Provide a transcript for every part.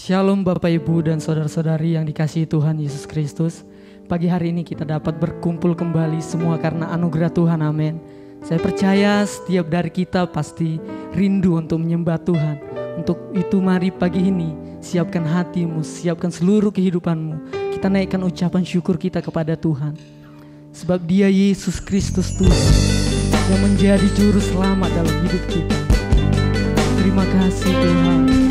Shalom Bapak Ibu dan Saudara-saudari yang dikasihi Tuhan Yesus Kristus. Pagi hari ini kita dapat berkumpul kembali semua karena anugerah Tuhan, amin. Saya percaya setiap dari kita pasti rindu untuk menyembah Tuhan. Untuk itu mari pagi ini siapkan hatimu, siapkan seluruh kehidupanmu. Kita naikkan ucapan syukur kita kepada Tuhan. Sebab Dia Yesus Kristus Tuhan yang menjadi juru selamat dalam hidup kita. Terima kasih Tuhan.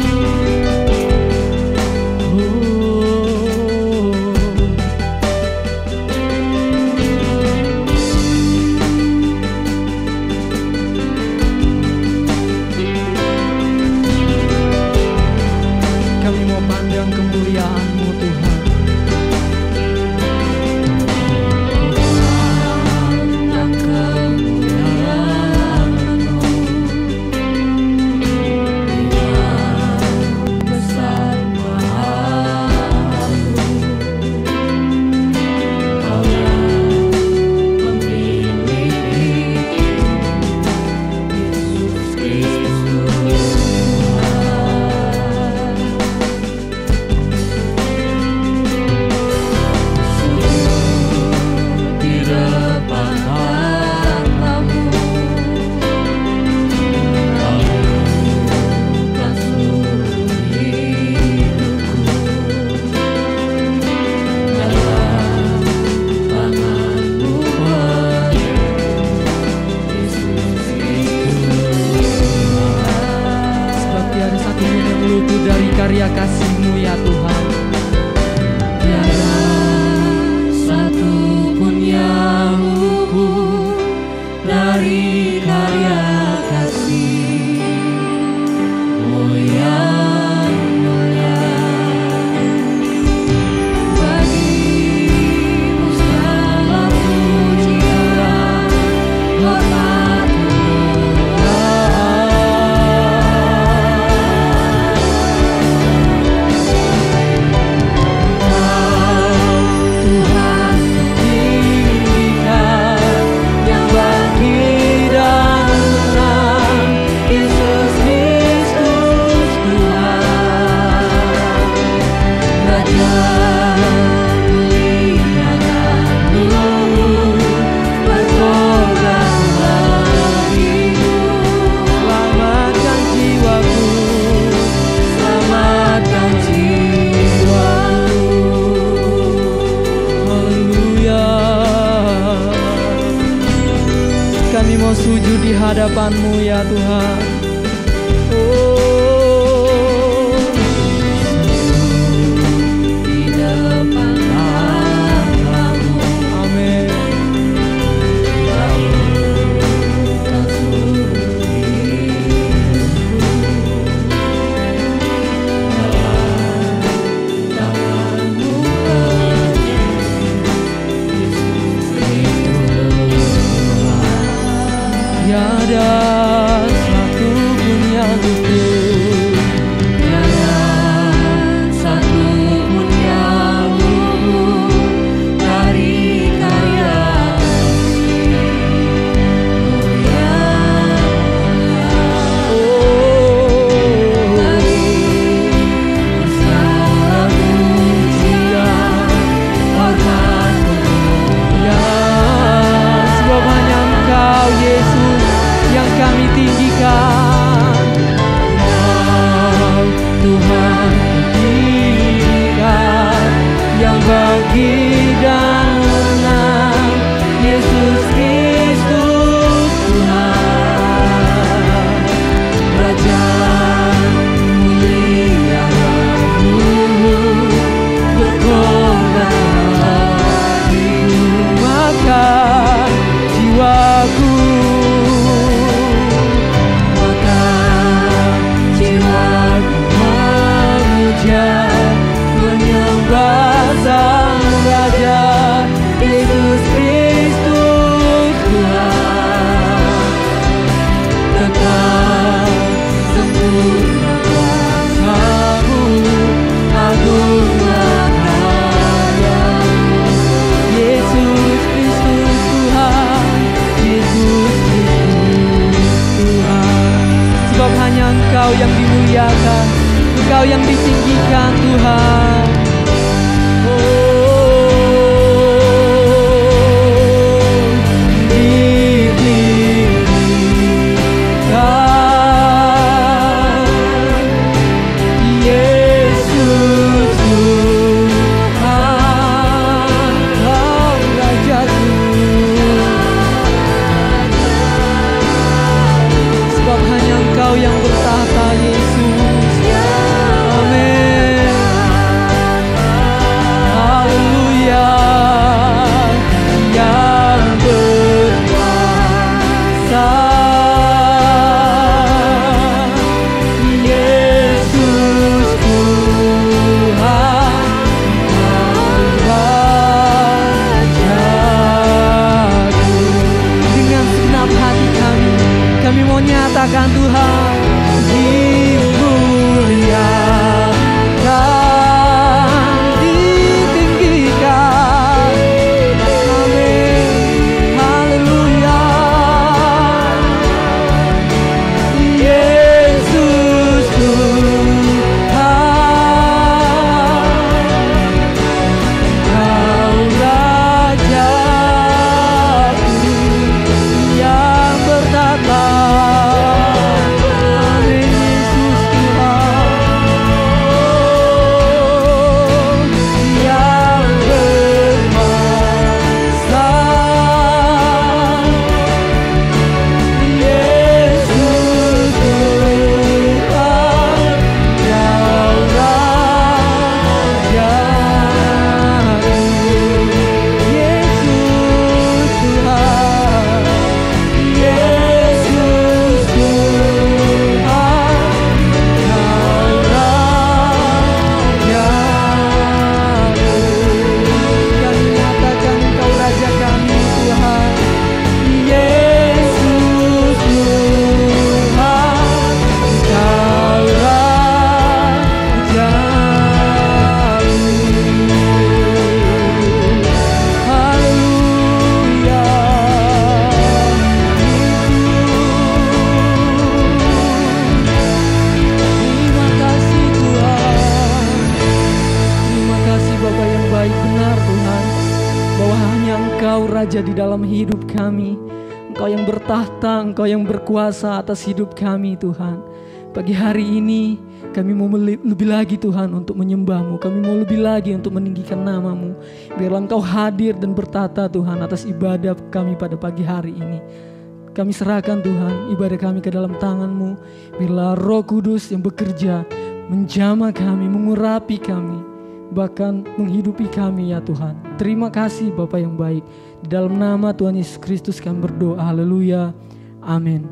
Kami mau pandang kemuliaan-Mu Tuhan. Karya kasih-Mu ya Tuhan. Tiada satu pun yang luput dari karya kasih-Mu yang mulia. Bagi-Mu segala pujian, hormat sujud di hadapan-Mu ya Tuhan. Di depan tahta-Mu, amin. Lakukan seluruh hidupku dalam tangan-Mu Yesus Kristus. Tiada satu Engkau yang ditinggikan Tuhan. Nyatakan Tuhan dimuliakan, ditinggikan. Amin. Haleluya. Yesus Tuhan, Kau Rajaku yang bertata. Raja di dalam hidup kami. Engkau yang bertahta, Engkau yang berkuasa atas hidup kami Tuhan. Pagi hari ini kami mau lebih lagi Tuhan untuk menyembah-Mu. Kami mau lebih lagi untuk meninggikan nama-Mu. Biarlah Engkau hadir dan bertata Tuhan atas ibadah kami pada pagi hari ini. Kami serahkan Tuhan ibadah kami ke dalam tangan-Mu. Biarlah Roh Kudus yang bekerja menjamah kami, mengurapi kami, bahkan menghidupi kami ya Tuhan. Terima kasih Bapa yang baik. Di dalam nama Tuhan Yesus Kristus kami berdoa. Haleluya. Amin.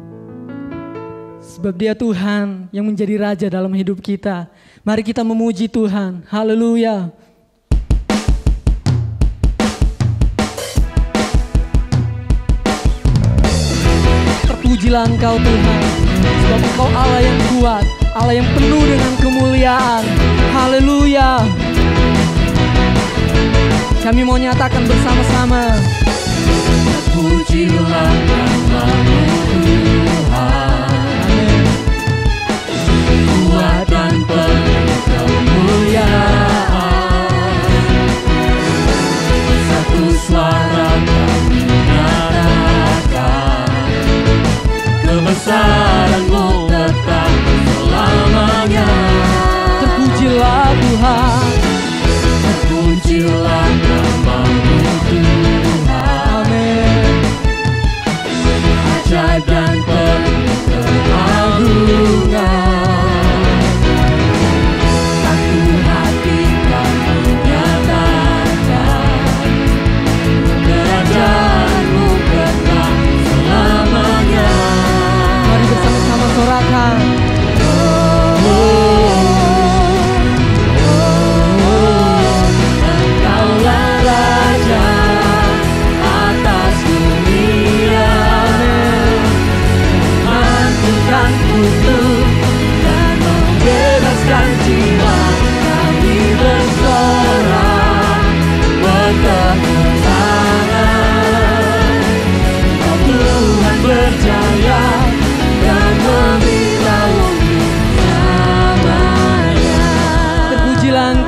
Sebab Dia Tuhan yang menjadi Raja dalam hidup kita. Mari kita memuji Tuhan. Haleluya. Terpujilah Engkau Tuhan. Sebab Engkau Allah yang kuat, Allah yang penuh dengan kemuliaan. Haleluya. Kami mau nyatakan bersama-sama. Terpujilah nama-Mu Tuhan. Amin. Kuat dan penuh kemuliaan. Satu suara kami nyatakan, kebesaran-Mu tetap selamanya. Terpujilah Tuhan. Terpujilah nama-Mu Tuhan. Amin. Ajaib dan penuh keagungan. Satu hati kami nyatakan, kerajaan-Mu kekal selamanya. Mari bersama-sama sorakan.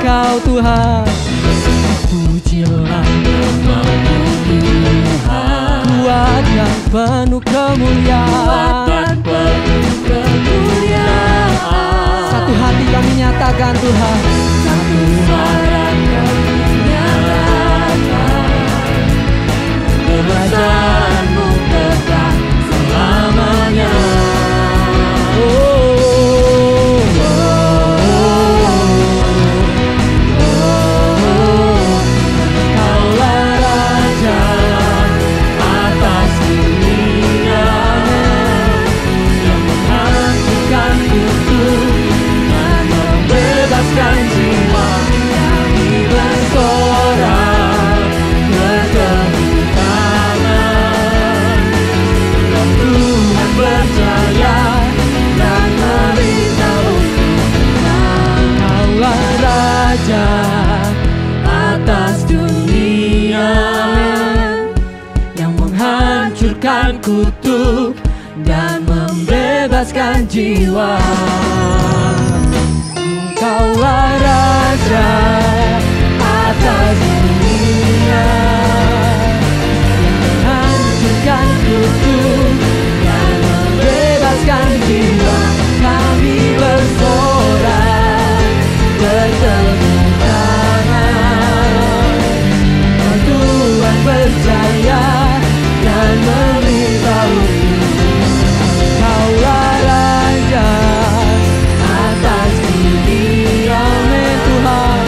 Engkau Tuhan. Pujilah nama-Mu Tuhan. Kuat dan penuh kemuliaan. Kuat dan penuh kemuliaan. Satu hati kami nyatakan Tuhan. Satu hati kami nyatakan. Kebaikan-Mu tetap selamanya. Atas dunia yang menghancurkan kutuk dan membebaskan jiwa. Engkaulah Raja Atas dunia yang menghancurkan kutuk dan membebaskan jiwa. Kami bersorak bertepuk tangan. Tuhan berjaya dan memberitahu Engkaulah Raja atas dunia. Amin Tuhan.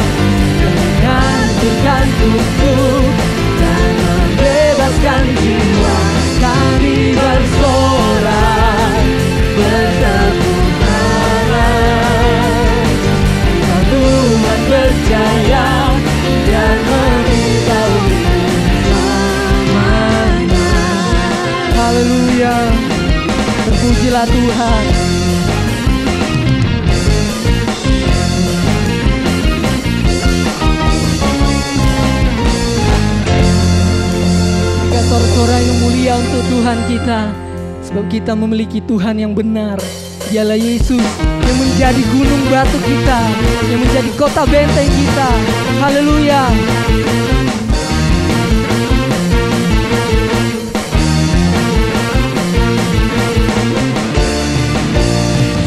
Yang menghancurkan kutuk dan membebaskan jiwa. Kami bersorak bertepuk tangan. Tuhan berjaya dan memberitahu selamanya. Haleluya. Terpujilah Tuhan. Kita sorak-sorai yang mulia untuk Tuhan kita. Sebab kita memiliki Tuhan yang benar. Dialah Yesus yang menjadi gunung batu kita, yang menjadi kota benteng kita. Haleluya.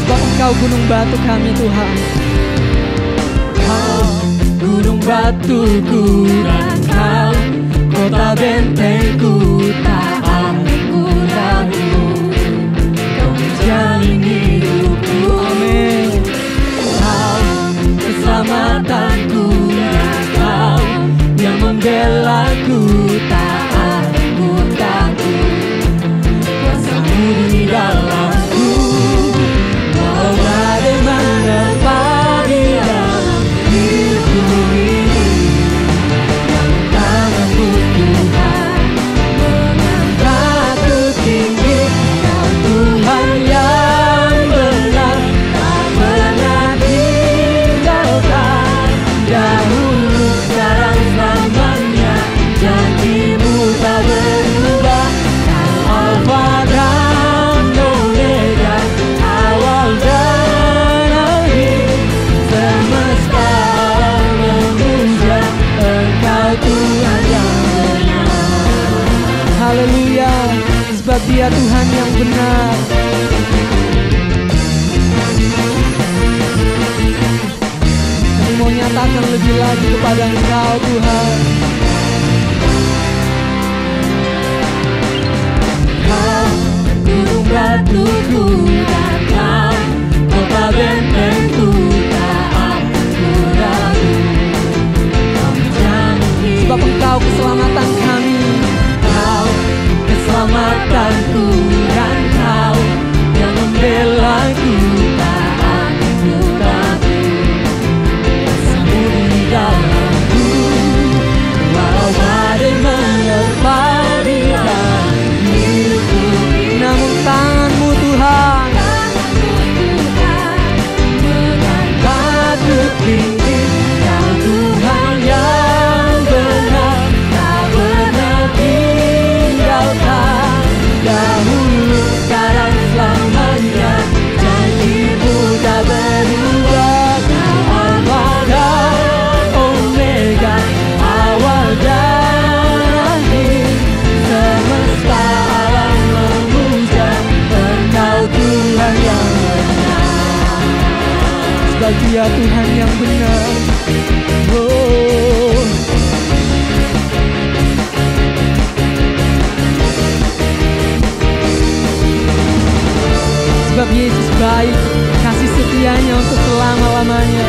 Sebab Engkau gunung batu kami Tuhan. Kau gunung batuku dan Kau kota bentengku, tak aku ragu. Kau menjamin hidupku. Amin. Kau keselamatanku dan Kau yang membelaku, tak aku takut. Kuasa-Mu di dalamku, walau badai menerpa di dalam hidupku ini. Namun tangan-Mu Tuhan mengangkatku tinggi. Kau Tuhan yang benar, tak pernah tinggalkan. Dahulu, sekarang, selamanya, janji-Mu tak berubah. Kau Alfa dan Omega, awal dan akhir. Semesta memuja Engkau Tuhan yang benar. Haleluya. Sebab Dia Tuhan yang benar. Kami mau nyatakan lebih lagi kepada Engkau Tuhan. Kau gunung batuku dan Kau kota bentengku, tak aku ragu. Kau menjamin Sebab Engkau keselamatan kami. Kau keselamatanku dan Kau yang membelaku, tak aku takut. Kuasa-Mu di dalamku, walau badai menerpa di dalam hidupku. Namun tangan-Mu Tuhan Tuhan yang benar. Oh, sebab Yesus baik, kasih setianya untuk selama-lamanya.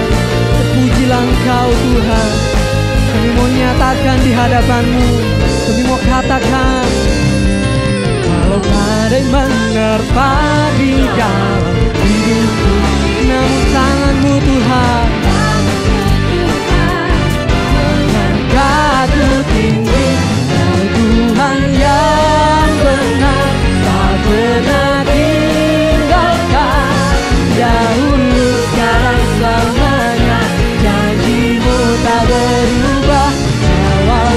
Terpujilah Engkau Tuhan. Kami mau nyatakan di hadapan-Mu, kami mau katakan, walau badai menerpa di dalam hidupku, namun tangan-Mu Tuhan mengangkatku tinggi. Tuhan yang benar, tak pernah tinggalkan, dahulu sekarang selamanya. Janji-Mu tak berubah, awal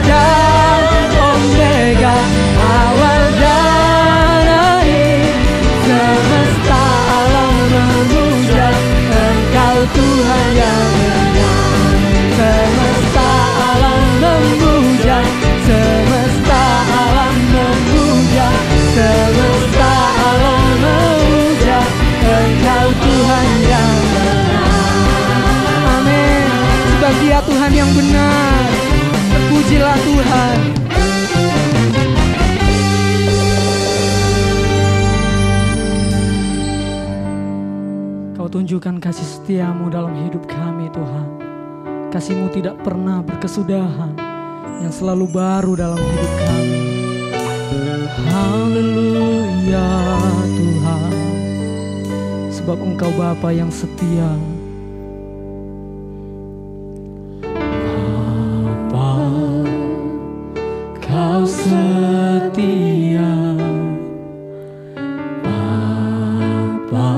dan omega, awal dan akhir. Semesta alam memuja Engkau Tuhan yang benar. Semesta alam memuja, semesta alam memuja, semesta alam memuja Engkau Tuhan yang benar. Amin. Sebab Dia Tuhan yang benar. Terpujilah Tuhan. Kau tunjukkan kasih setia-Mu dalam hidup kami Tuhan. Kasih-Mu tidak pernah berkesudahan, yang selalu baru dalam hidup kami. Haleluya Tuhan, sebab Engkau Bapa yang setia. Bapa, Kau setia. Bapa,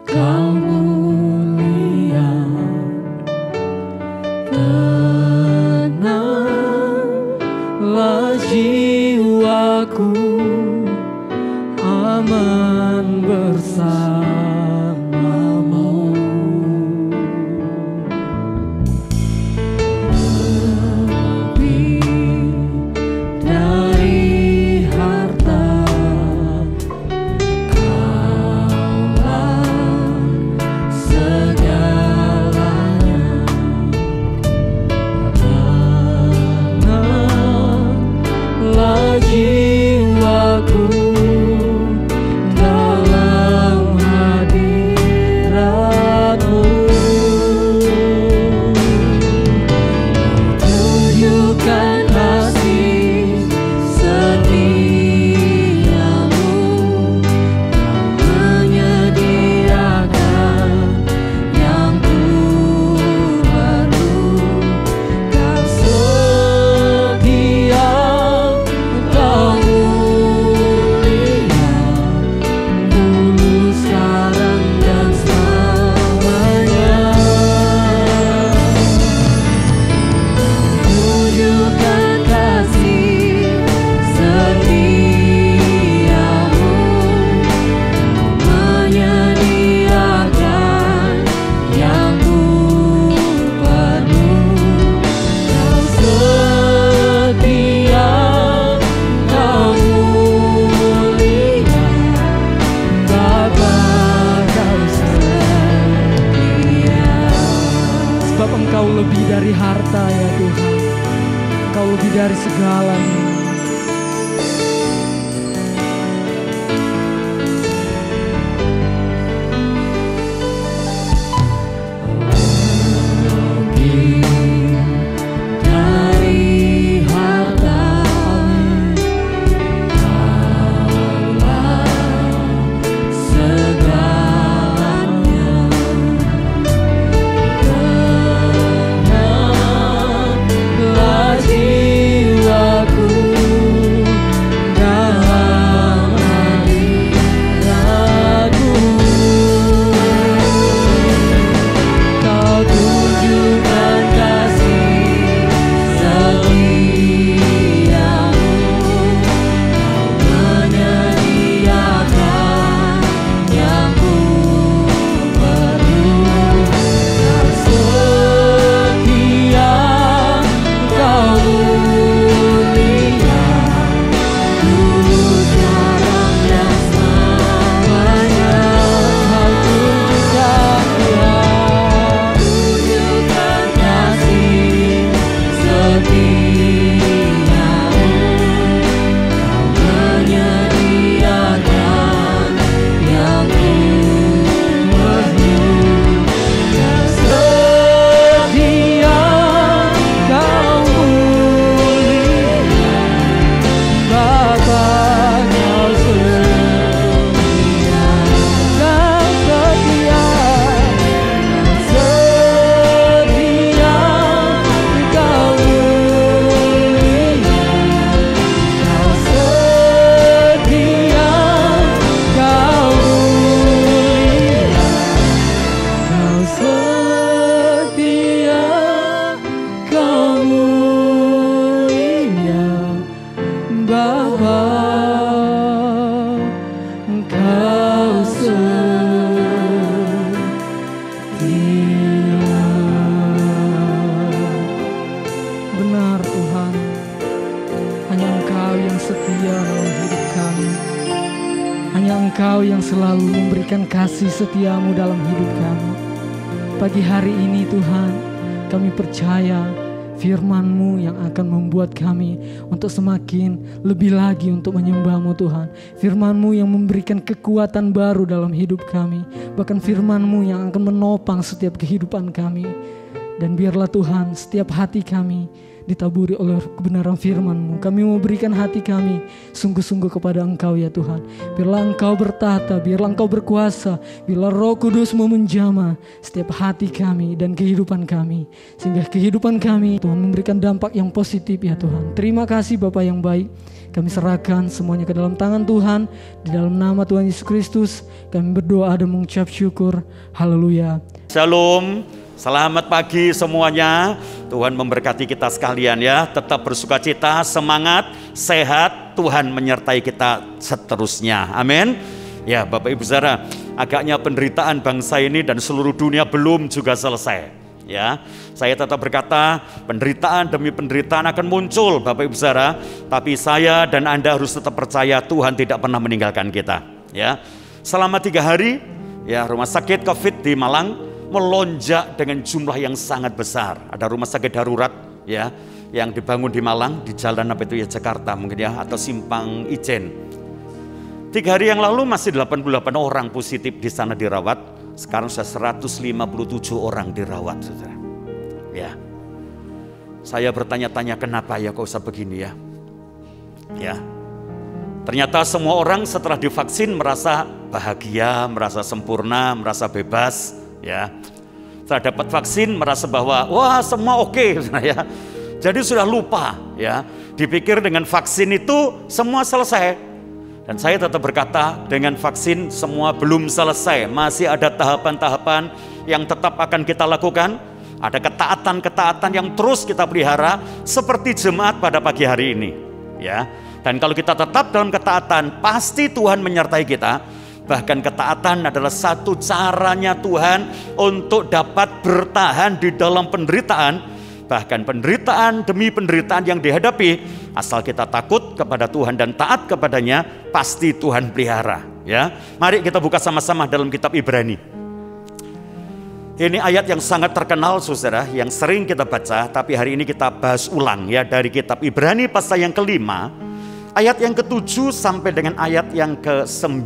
Kau mulia. Tenanglah jiwaku, aman bersama-Mu. Lebih dari harta, Kaulah segalanya. Tenanglah jiwaku dalam hadirat-Mu. Tunjukkan kasih setiamu, Kau menyediakan yang ku perlu. Kau setia, Kau mulia, dulu sekarang dan selamanya. Tunjukkan kasih setiamu, Kau menyediakan yang ku perlu. Kau setia, Kau mulia, Bapa Kau setia. Sebab Engkau lebih dari harta ya Tuhan, Engkau lebih dari segalanya. Lebih dari harta, Kaulah segalanya. Tenanglah jiwaku selalu memberikan kasih setiamu dalam hidup kami. Pagi hari ini Tuhan, kami percaya firman-Mu yang akan membuat kami untuk semakin lebih lagi untuk menyembah-Mu Tuhan. Firman-Mu yang memberikan kekuatan baru dalam hidup kami. Bahkan firman-Mu yang akan menopang setiap kehidupan kami. Dan biarlah Tuhan setiap hati kami ditaburi oleh kebenaran firman-Mu. Kami mau berikan hati kami sungguh-sungguh kepada Engkau ya Tuhan. Biarlah Engkau bertata, biarlah Engkau berkuasa, biarlah Roh Kudus-Mu menjamah setiap hati kami dan kehidupan kami. Sehingga kehidupan kami Tuhan memberikan dampak yang positif ya Tuhan. Terima kasih Bapa yang baik. Kami serahkan semuanya ke dalam tangan Tuhan. Di dalam nama Tuhan Yesus Kristus kami berdoa dan mengucap syukur. Haleluya. Shalom. Selamat pagi semuanya. Tuhan memberkati kita sekalian ya. Tetap bersukacita, semangat, sehat. Tuhan menyertai kita seterusnya. Amin. Ya Bapak Ibu Saudara, agaknya penderitaan bangsa ini dan seluruh dunia belum juga selesai. Ya, saya tetap berkata penderitaan demi penderitaan akan muncul Bapak Ibu Saudara. Tapi saya dan Anda harus tetap percaya Tuhan tidak pernah meninggalkan kita. Ya, selama 3 hari ya rumah sakit COVID di Malang melonjak dengan jumlah yang sangat besar. Ada rumah sakit darurat ya yang dibangun di Malang di jalan apa itu ya Jakarta mungkin ya atau Simpang Ijen. 3 hari yang lalu masih 88 orang positif di sana dirawat. Sekarang sudah 157 orang dirawat, saudara. Ya, saya bertanya-tanya kenapa ya kok bisa begini ya? Ya, ternyata semua orang setelah divaksin merasa bahagia, merasa sempurna, merasa bebas. Ya, setelah dapat vaksin merasa bahwa wah semua oke, ya. Jadi sudah lupa, ya. Dipikir dengan vaksin itu semua selesai. Dan saya tetap berkata dengan vaksin semua belum selesai, masih ada tahapan-tahapan yang tetap akan kita lakukan. Ada ketaatan-ketaatan yang terus kita pelihara seperti jemaat pada pagi hari ini, ya. Dan kalau kita tetap dalam ketaatan, pasti Tuhan menyertai kita. Bahkan ketaatan adalah satu caranya Tuhan untuk dapat bertahan di dalam penderitaan. Bahkan penderitaan demi penderitaan yang dihadapi, asal kita takut kepada Tuhan dan taat kepadanya, pasti Tuhan pelihara. Ya, mari kita buka sama-sama dalam kitab Ibrani. Ini ayat yang sangat terkenal saudara, yang sering kita baca, tapi hari ini kita bahas ulang ya dari kitab Ibrani pasal yang ke-5, ayat yang ke-7 sampai dengan ayat yang ke-9.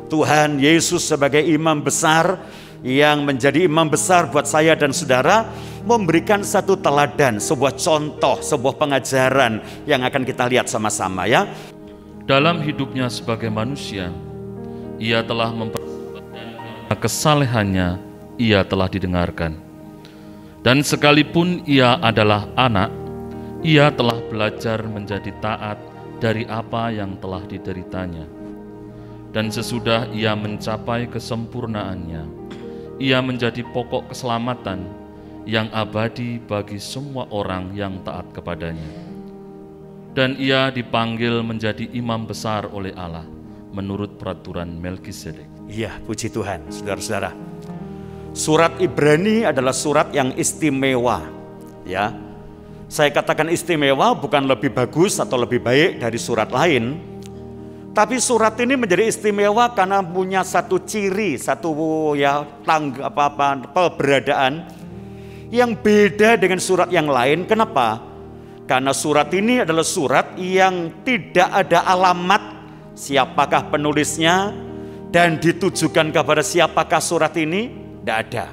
Tuhan Yesus sebagai imam besar yang menjadi imam besar buat saya dan saudara memberikan satu teladan, sebuah contoh, sebuah pengajaran yang akan kita lihat sama-sama ya. Dalam hidupnya sebagai manusia, ia telah memperlihatkan kesalehannya, ia telah didengarkan. Dan sekalipun ia adalah anak, ia telah belajar menjadi taat dari apa yang telah dideritanya. Dan sesudah ia mencapai kesempurnaannya, ia menjadi pokok keselamatan yang abadi bagi semua orang yang taat kepadanya. Dan ia dipanggil menjadi imam besar oleh Allah menurut peraturan Melkisedek. Iya, puji Tuhan, saudara-saudara. Surat Ibrani adalah surat yang istimewa, ya. Saya katakan istimewa bukan lebih bagus atau lebih baik dari surat lain. Tapi surat ini menjadi istimewa karena punya satu ciri, satu ya keberadaan yang beda dengan surat yang lain. Kenapa? Karena surat ini adalah surat yang tidak ada alamat siapakah penulisnya dan ditujukan kepada siapakah surat ini, tidak ada.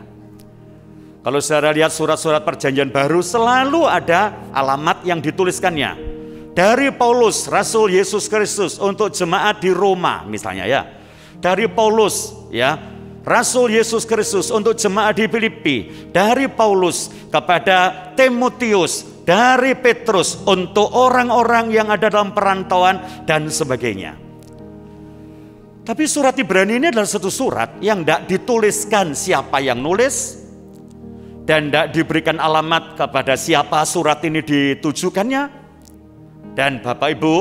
Kalau saudara lihat surat-surat perjanjian baru selalu ada alamat yang dituliskannya. Dari Paulus, Rasul Yesus Kristus untuk jemaat di Roma misalnya ya. Dari Paulus ya, Rasul Yesus Kristus untuk jemaat di Filipi. Dari Paulus kepada Timotius, dari Petrus untuk orang-orang yang ada dalam perantauan dan sebagainya. Tapi surat Ibrani ini adalah satu surat yang tidak dituliskan siapa yang nulis dan tidak diberikan alamat kepada siapa surat ini ditujukannya. Dan Bapak Ibu,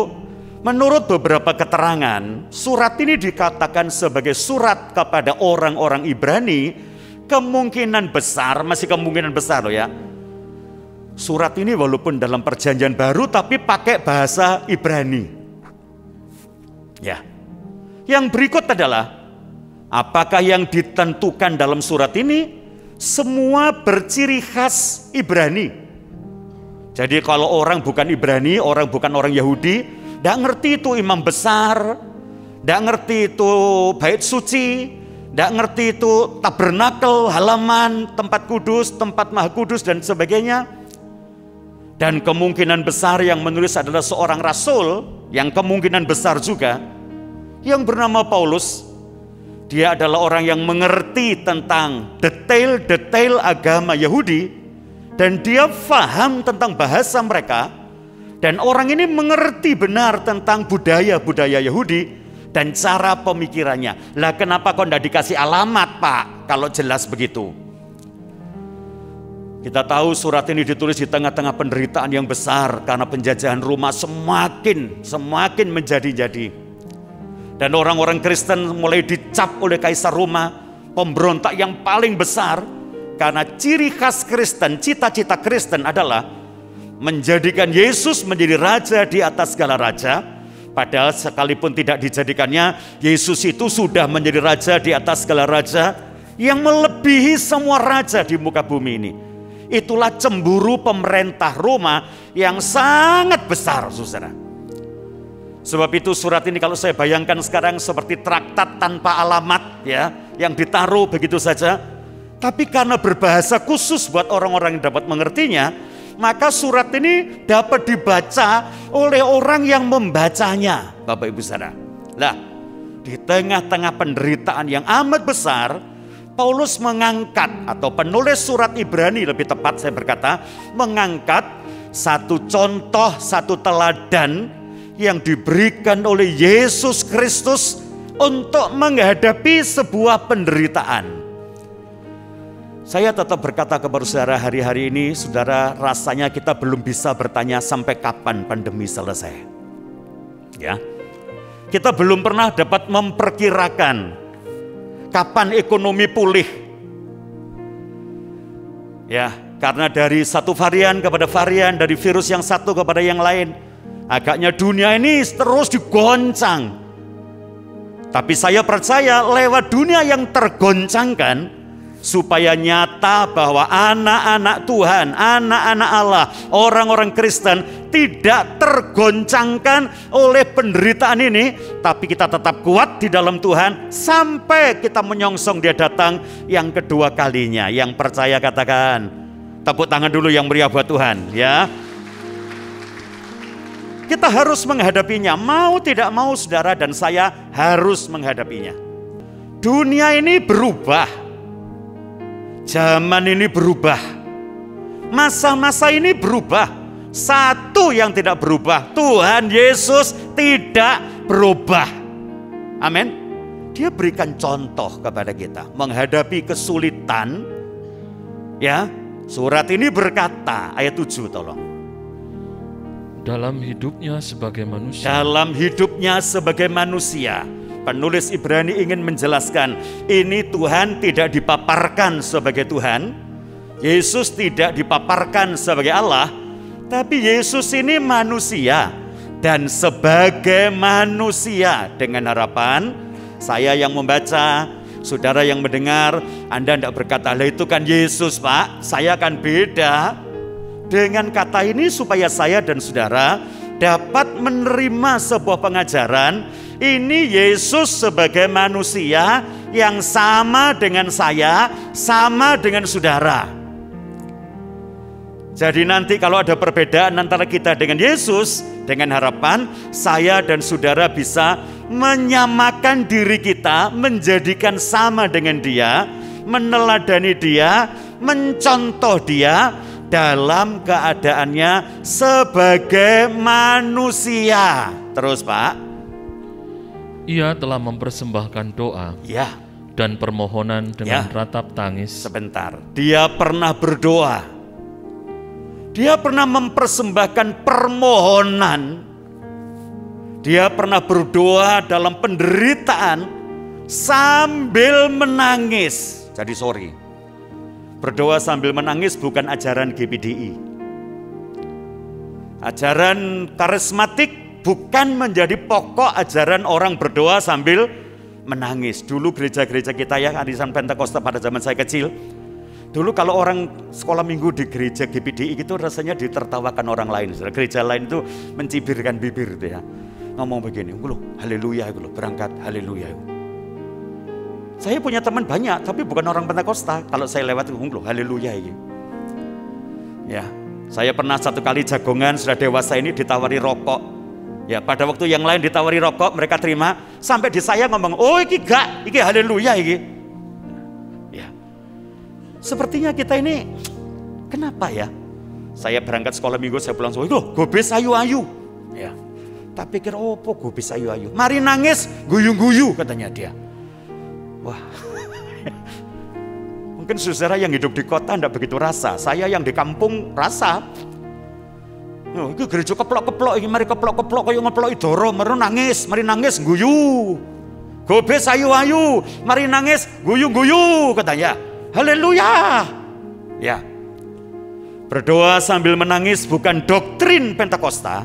menurut beberapa keterangan, surat ini dikatakan sebagai surat kepada orang-orang Ibrani. Kemungkinan besar, masih kemungkinan besar loh ya. Surat ini walaupun dalam perjanjian baru tapi pakai bahasa Ibrani. Ya. Yang berikut adalah, apakah yang ditentukan dalam surat ini semua berciri khas Ibrani. Jadi kalau orang bukan Ibrani, orang bukan orang Yahudi, tidak ngerti itu imam besar, tidak ngerti itu bait suci, tidak ngerti itu tabernakel, halaman, tempat kudus, tempat maha kudus dan sebagainya. Dan kemungkinan besar yang menulis adalah seorang rasul, yang kemungkinan besar juga, yang bernama Paulus. Dia adalah orang yang mengerti tentang detail-detail agama Yahudi, dan dia faham tentang bahasa mereka, dan orang ini mengerti benar tentang budaya-budaya Yahudi dan cara pemikirannya. Lah kenapa kok tidak dikasih alamat, Pak, kalau jelas begitu? Kita tahu surat ini ditulis di tengah-tengah penderitaan yang besar karena penjajahan Roma semakin menjadi-jadi. Dan orang-orang Kristen mulai dicap oleh Kaisar Roma, pemberontak yang paling besar, karena ciri khas Kristen, cita-cita Kristen adalah menjadikan Yesus menjadi raja di atas segala raja. Padahal sekalipun tidak dijadikannya, Yesus itu sudah menjadi raja di atas segala raja yang melebihi semua raja di muka bumi ini. Itulah cemburu pemerintah Roma yang sangat besar, saudara. Sebab itu surat ini kalau saya bayangkan sekarang seperti traktat tanpa alamat, ya, yang ditaruh begitu saja. Tapi karena berbahasa khusus buat orang-orang yang dapat mengertinya, maka surat ini dapat dibaca oleh orang yang membacanya, Bapak Ibu Saudara. Lah, di tengah-tengah penderitaan yang amat besar, Paulus mengangkat, atau penulis surat Ibrani lebih tepat saya berkata, mengangkat satu contoh, satu teladan yang diberikan oleh Yesus Kristus untuk menghadapi sebuah penderitaan. Saya tetap berkata kepada saudara, hari-hari ini saudara, rasanya kita belum bisa bertanya sampai kapan pandemi selesai. Ya, kita belum pernah dapat memperkirakan kapan ekonomi pulih. Ya, karena dari satu varian kepada varian, dari virus yang satu kepada yang lain, agaknya dunia ini terus digoncang. Tapi saya percaya lewat dunia yang tergoncangkan, supaya nyata bahwa anak-anak Tuhan, anak-anak Allah, orang-orang Kristen tidak tergoncangkan oleh penderitaan ini, tapi kita tetap kuat di dalam Tuhan sampai kita menyongsong Dia datang yang kedua kalinya. Yang percaya katakan tepuk tangan dulu yang meriah buat Tuhan, ya. Kita harus menghadapinya, mau tidak mau saudara dan saya harus menghadapinya. Dunia ini berubah. Zaman ini berubah, masa-masa ini berubah. Satu yang tidak berubah, Tuhan Yesus tidak berubah. Amin. Dia berikan contoh kepada kita menghadapi kesulitan. Ya, surat ini berkata, ayat 7 tolong. Dalam hidupnya sebagai manusia. Dalam hidupnya sebagai manusia. Penulis Ibrani ingin menjelaskan, ini Tuhan tidak dipaparkan sebagai Tuhan, Yesus tidak dipaparkan sebagai Allah, tapi Yesus ini manusia. Dan sebagai manusia, dengan harapan saya yang membaca, saudara yang mendengar, Anda tidak berkata, lah itu kan Yesus Pak, saya akan beda. Dengan kata ini supaya saya dan saudara dapat menerima sebuah pengajaran. Ini Yesus sebagai manusia yang sama dengan saya, sama dengan saudara. Jadi nanti kalau ada perbedaan antara kita dengan Yesus, dengan harapan saya dan saudara bisa menyamakan diri kita, menjadikan sama dengan Dia, meneladani Dia, mencontoh Dia dalam keadaannya sebagai manusia. Terus Pak, Ia telah mempersembahkan doa, ya, dan permohonan dengan Ya. ratap tangis. Sebentar, Dia pernah berdoa. Dia pernah mempersembahkan permohonan. Dia pernah berdoa dalam penderitaan sambil menangis. Jadi sorry, berdoa sambil menangis bukan ajaran GPDI. Ajaran karismatik bukan menjadi pokok ajaran orang berdoa sambil menangis. Dulu gereja-gereja kita ya, arisan Pentakosta pada zaman saya kecil, dulu kalau orang sekolah minggu di gereja GPDI itu rasanya ditertawakan orang lain. Gereja lain itu mencibirkan bibir itu ya, ngomong begini, loh haleluya, loh berangkat haleluya. Saya punya teman banyak, tapi bukan orang Pentakosta. Kalau saya lewat, loh haleluya ini. Ya, saya pernah satu kali jagongan sudah dewasa ini ditawari rokok. Ya, pada waktu yang lain ditawari rokok, mereka terima. Sampai di saya ngomong, oh iki gak, iki haleluya iki. Ya, sepertinya kita ini, kenapa ya? Saya berangkat sekolah minggu, saya pulang sore, loh gobes ayu-ayu. Ya, tak pikir, oh gobes ayu-ayu. Mari nangis, guyu-guyu katanya dia. Wah, mungkin saudara yang hidup di kota tidak begitu rasa. Saya yang di kampung rasa. Oh, itu gereja keplok-keplok, ini mari keplok-keplok, kayak ngeplok idoro, mari nangis, guyu. Gobes ayu-ayu, mari nangis, guyu-guyu katanya. Haleluya. Ya, berdoa sambil menangis bukan doktrin Pentakosta,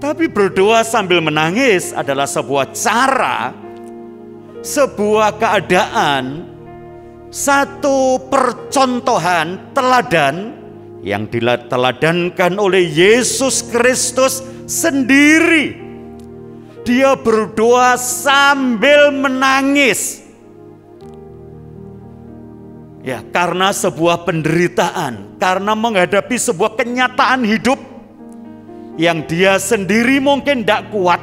tapi berdoa sambil menangis adalah sebuah cara, sebuah keadaan, satu percontohan teladan yang diteladankan oleh Yesus Kristus sendiri. Dia berdoa sambil menangis. Ya, karena sebuah penderitaan, karena menghadapi sebuah kenyataan hidup yang dia sendiri mungkin tidak kuat,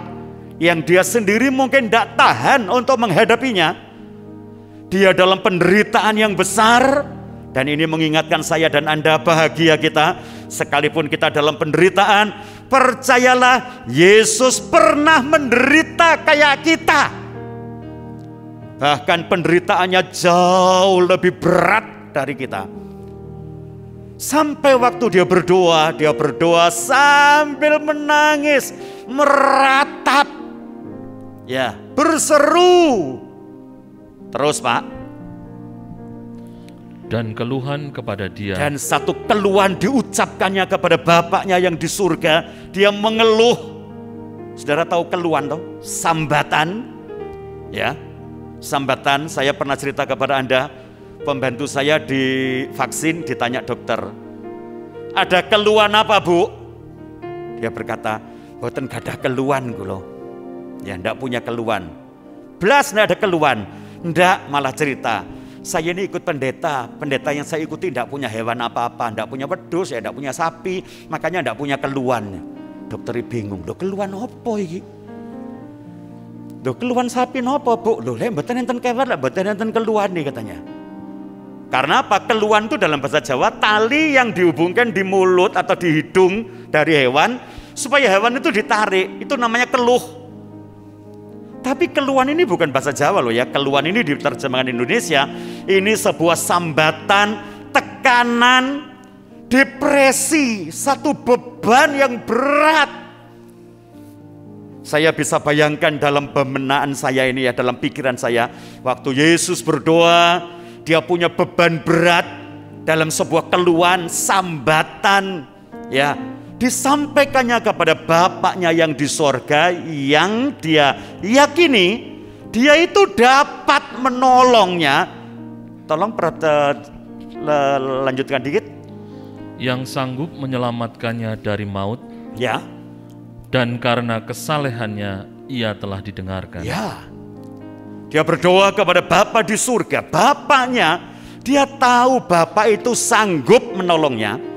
yang dia sendiri mungkin tidak tahan untuk menghadapinya. Dia dalam penderitaan yang besar, dan ini mengingatkan saya dan Anda, bahagia kita sekalipun kita dalam penderitaan, percayalah Yesus pernah menderita kayak kita. Bahkan penderitaannya jauh lebih berat dari kita. Sampai waktu dia berdoa sambil menangis, meratap, ya, berseru. Terus Pak. Dan keluhan kepada dia. Dan satu keluhan diucapkannya kepada Bapaknya yang di surga. Dia mengeluh. Saudara tahu keluhan toh? Sambatan. Ya, sambatan. Saya pernah cerita kepada Anda, pembantu saya divaksin, ditanya dokter, ada keluhan apa Bu? Dia berkata, boten gak ada keluhan kulo. Ya, ndak punya keluhan. Belas ndak ada keluhan. Ndak, malah cerita, saya ini ikut pendeta yang saya ikuti ndak punya hewan apa-apa, ndak punya wedhus, ya ndak punya sapi, makanya ndak punya keluhan. Dokter bingung, loh keluhan apa iki? Loh keluhan sapi napa Bu? Loh lek mboten enten kewan, lek mboten enten keluhan nih katanya. Karena apa? Keluhan itu dalam bahasa Jawa tali yang dihubungkan di mulut atau di hidung dari hewan supaya hewan itu ditarik, itu namanya keluh. Tapi keluhan ini bukan bahasa Jawa loh ya, keluhan ini diterjemahkan Indonesia, ini sebuah sambatan, tekanan, depresi, satu beban yang berat. Saya bisa bayangkan dalam pembenaan saya ini ya, dalam pikiran saya, waktu Yesus berdoa, dia punya beban berat dalam sebuah keluhan, sambatan, ya, disampaikannya kepada Bapaknya yang di sorga, yang dia yakini dia itu dapat menolongnya. Tolong lanjutkan dikit. Yang sanggup menyelamatkannya dari maut. Ya. Dan karena kesalehannya ia telah didengarkan. Ya. Dia berdoa kepada Bapa di surga. Bapaknya, dia tahu Bapa itu sanggup menolongnya.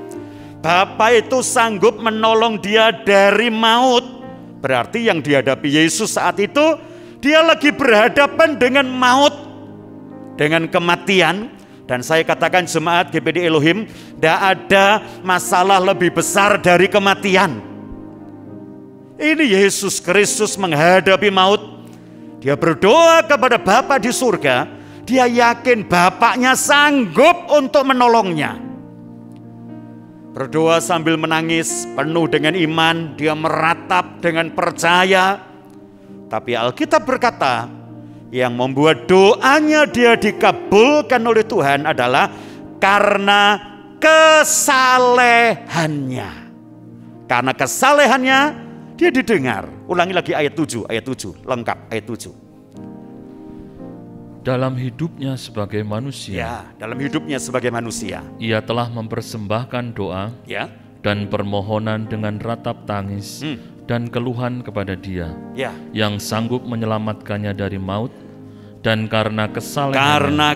Bapa itu sanggup menolong dia dari maut. Berarti yang dihadapi Yesus saat itu, dia lagi berhadapan dengan maut, dengan kematian. Dan saya katakan jemaat GPD Elohim, tidak ada masalah lebih besar dari kematian. Ini Yesus Kristus menghadapi maut. Dia berdoa kepada Bapa di surga. Dia yakin Bapaknya sanggup untuk menolongnya. Berdoa sambil menangis, penuh dengan iman, dia meratap dengan percaya. Tapi Alkitab berkata, yang membuat doanya dia dikabulkan oleh Tuhan adalah karena kesalehannya. Karena kesalehannya, Dia didengar. Ulangi lagi ayat 7, lengkap ayat 7. Dalam hidupnya sebagai manusia, Ya, dalam hidupnya sebagai manusia. ia telah mempersembahkan doa Ya, dan permohonan dengan ratap tangis dan keluhan kepada Dia ya. yang sanggup menyelamatkannya dari maut, dan karena kesalehannya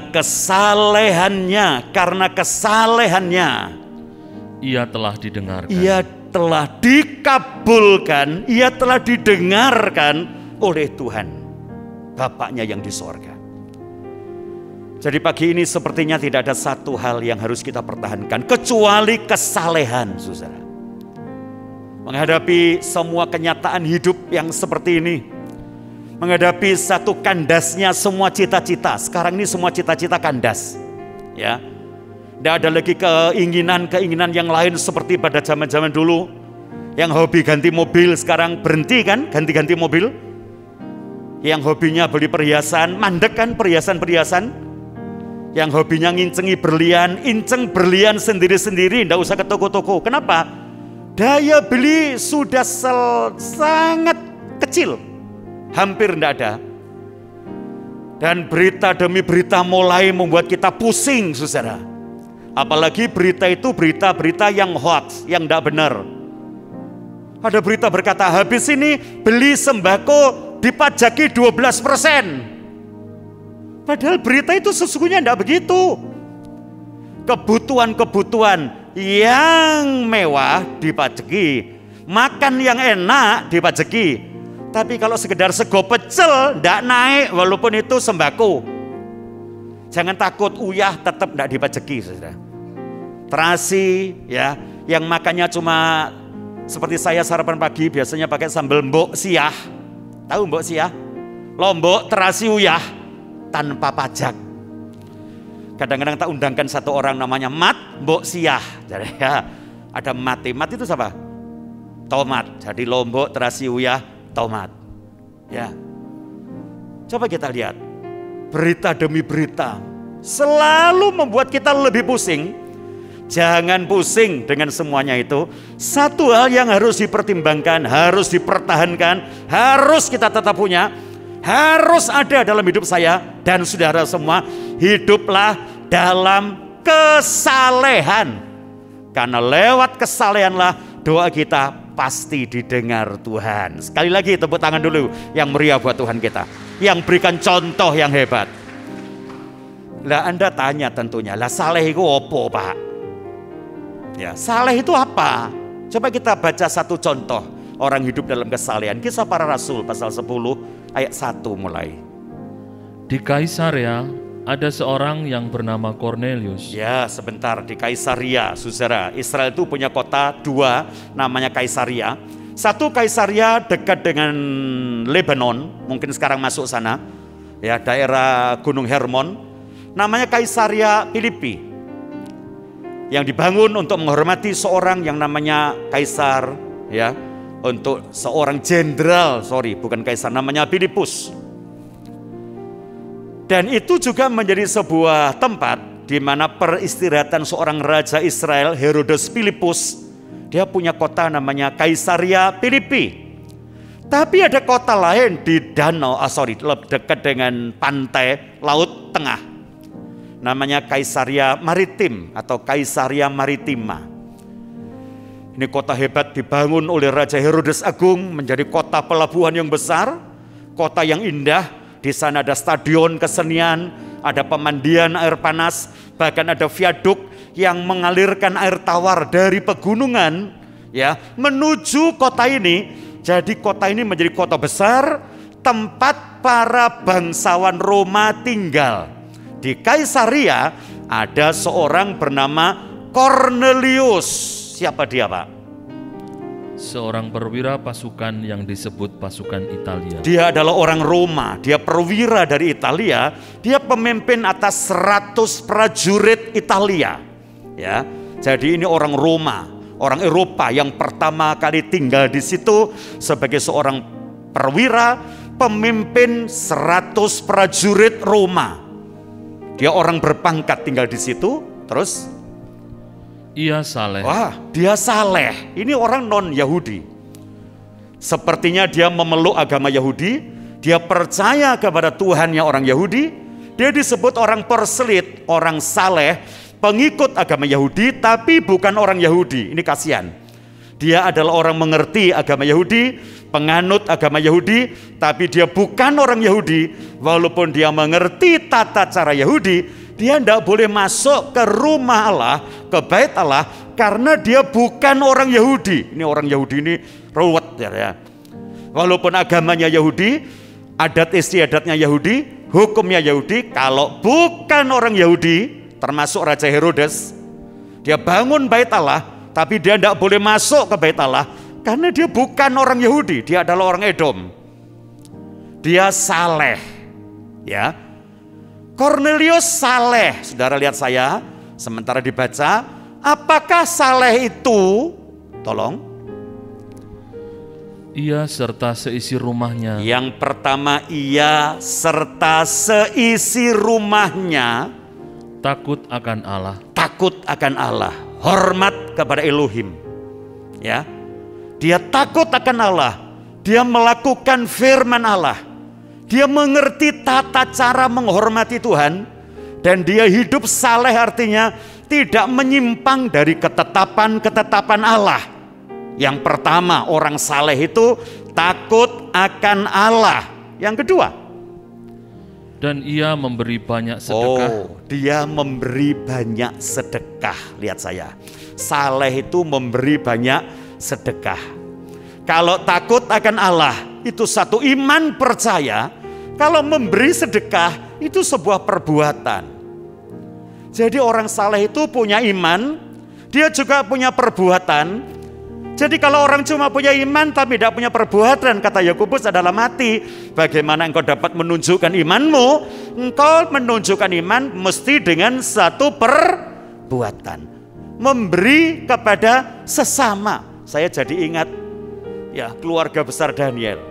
ia telah didengarkan. Ia telah dikabulkan, ia telah didengarkan oleh Tuhan Bapaknya yang di sorga. Jadi pagi ini sepertinya tidak ada satu hal yang harus kita pertahankan kecuali kesalehan, saudara. Menghadapi semua kenyataan hidup yang seperti ini, menghadapi satu kandasnya semua cita-cita. Sekarang ini semua cita-cita kandas, ya. Tidak ada lagi keinginan yang lain seperti pada zaman-zaman dulu. Yang hobi ganti mobil sekarang berhenti kan, ganti-ganti mobil. Yang hobinya beli perhiasan, mandek kan perhiasan-perhiasan. Yang hobinya ngincengi berlian, inceng berlian sendiri-sendiri, tidak usah ke toko-toko. Kenapa? Daya beli sudah sangat kecil, hampir tidak ada. Dan berita demi berita mulai membuat kita pusing, saudara. Apalagi berita itu berita-berita yang hoax, yang tidak benar. Ada berita berkata, habis ini beli sembako dipajaki 12%. Padahal berita itu sesungguhnya tidak begitu. Kebutuhan-kebutuhan yang mewah dipajaki, makan yang enak dipajaki. Tapi kalau sekedar sego pecel tidak naik walaupun itu sembako. Jangan takut, uyah tetap tidak dipajaki, saudara. Terasi, ya, yang makannya cuma seperti saya sarapan pagi biasanya pakai sambal mbok siah. Tahu mbok siah? Lombok, terasi, uyah tanpa pajak. Kadang-kadang tak undangkan satu orang namanya Mat Mbok Siah. Jadi ya ada mat itu siapa? Tomat. Jadi lombok, terasi, uyah, tomat. Ya. Coba kita lihat. Berita demi berita selalu membuat kita lebih pusing. Jangan pusing dengan semuanya itu. Satu hal yang harus dipertimbangkan, harus dipertahankan, harus kita tetap punya, harus ada dalam hidup saya dan saudara semua. Hiduplah dalam kesalehan, karena lewat kesalehanlah doa kita pasti didengar Tuhan. Sekali lagi tepuk tangan dulu yang meriah buat Tuhan kita, yang berikan contoh yang hebat. Lah Anda tanya tentunya, lah saleh itu apa, Pak? Ya, saleh itu apa? Coba kita baca satu contoh orang hidup dalam kesalehan. Kisah Para Rasul pasal 10 ayat 1 mulai. Di Kaisarea ada seorang yang bernama Cornelius. Ya, sebentar, di Kaisaria, saudara. Israel itu punya kota dua, namanya Kaisaria. Satu Kaisaria dekat dengan Lebanon, mungkin sekarang masuk sana, ya, daerah Gunung Hermon. Namanya Kaisaria Filipi, yang dibangun untuk menghormati seorang yang namanya Kaisar, ya, untuk seorang jenderal, bukan kaisar, namanya Filipus. Dan itu juga menjadi sebuah tempat di mana peristirahatan seorang raja Israel, Herodes Filipus. Dia punya kota namanya Kaisaria Filipi. Tapi ada kota lain di dekat dengan pantai Laut Tengah. Namanya Kaisaria Maritim atau Kaisaria Maritima. Ini kota hebat, dibangun oleh Raja Herodes Agung, menjadi kota pelabuhan yang besar, kota yang indah. Di sana ada stadion kesenian, ada pemandian air panas, bahkan ada viaduk yang mengalirkan air tawar dari pegunungan, ya, menuju kota ini. Jadi kota ini menjadi kota besar, tempat para bangsawan Roma tinggal. Di Kaisaria ada seorang bernama Cornelius. Siapa dia, Pak? Seorang perwira pasukan yang disebut pasukan Italia. Dia adalah orang Roma, dia perwira dari Italia, dia pemimpin atas 100 prajurit Italia. Ya, jadi ini orang Roma, orang Eropa yang pertama kali tinggal di situ sebagai seorang perwira, pemimpin 100 prajurit Roma. Dia orang berpangkat tinggal di situ, terus ia saleh. Wah, dia saleh. Ini orang non-Yahudi. Sepertinya dia memeluk agama Yahudi, dia percaya kepada Tuhannya orang Yahudi, dia disebut orang perslit, orang saleh, pengikut agama Yahudi tapi bukan orang Yahudi. Ini kasihan. Dia adalah orang mengerti agama Yahudi, penganut agama Yahudi, tapi dia bukan orang Yahudi. Walaupun dia mengerti tata cara Yahudi, dia tidak boleh masuk ke rumah Allah, ke bait Allah, karena dia bukan orang Yahudi. Ini orang Yahudi ini ruwet ya. Walaupun agamanya Yahudi, adat istiadatnya Yahudi, hukumnya Yahudi, kalau bukan orang Yahudi, termasuk Raja Herodes, dia bangun bait Allah, tapi dia tidak boleh masuk ke bait Allah, karena dia bukan orang Yahudi, dia adalah orang Edom. Dia saleh, ya. Kornelius saleh, saudara lihat saya, sementara dibaca, apakah saleh itu? Tolong. Ia serta seisi rumahnya. Yang pertama, ia serta seisi rumahnya Takut akan Allah. Takut akan Allah, hormat kepada Elohim. Ya, dia takut akan Allah, dia melakukan firman Allah, dia mengerti tata cara menghormati Tuhan, dan dia hidup saleh, artinya tidak menyimpang dari ketetapan-ketetapan Allah. Yang pertama, orang saleh itu takut akan Allah. Yang kedua, dan ia memberi banyak sedekah. Oh, dia memberi banyak sedekah. Lihat saya, saleh itu memberi banyak sedekah. Kalau takut akan Allah, itu satu iman percaya. Kalau memberi sedekah, itu sebuah perbuatan. Jadi orang saleh itu punya iman, dia juga punya perbuatan. Jadi kalau orang cuma punya iman tapi tidak punya perbuatan, kata Yakobus, adalah mati. Bagaimana engkau dapat menunjukkan imanmu? Engkau menunjukkan iman mesti dengan satu perbuatan. Memberi kepada sesama. Saya jadi ingat ya keluarga besar Daniel.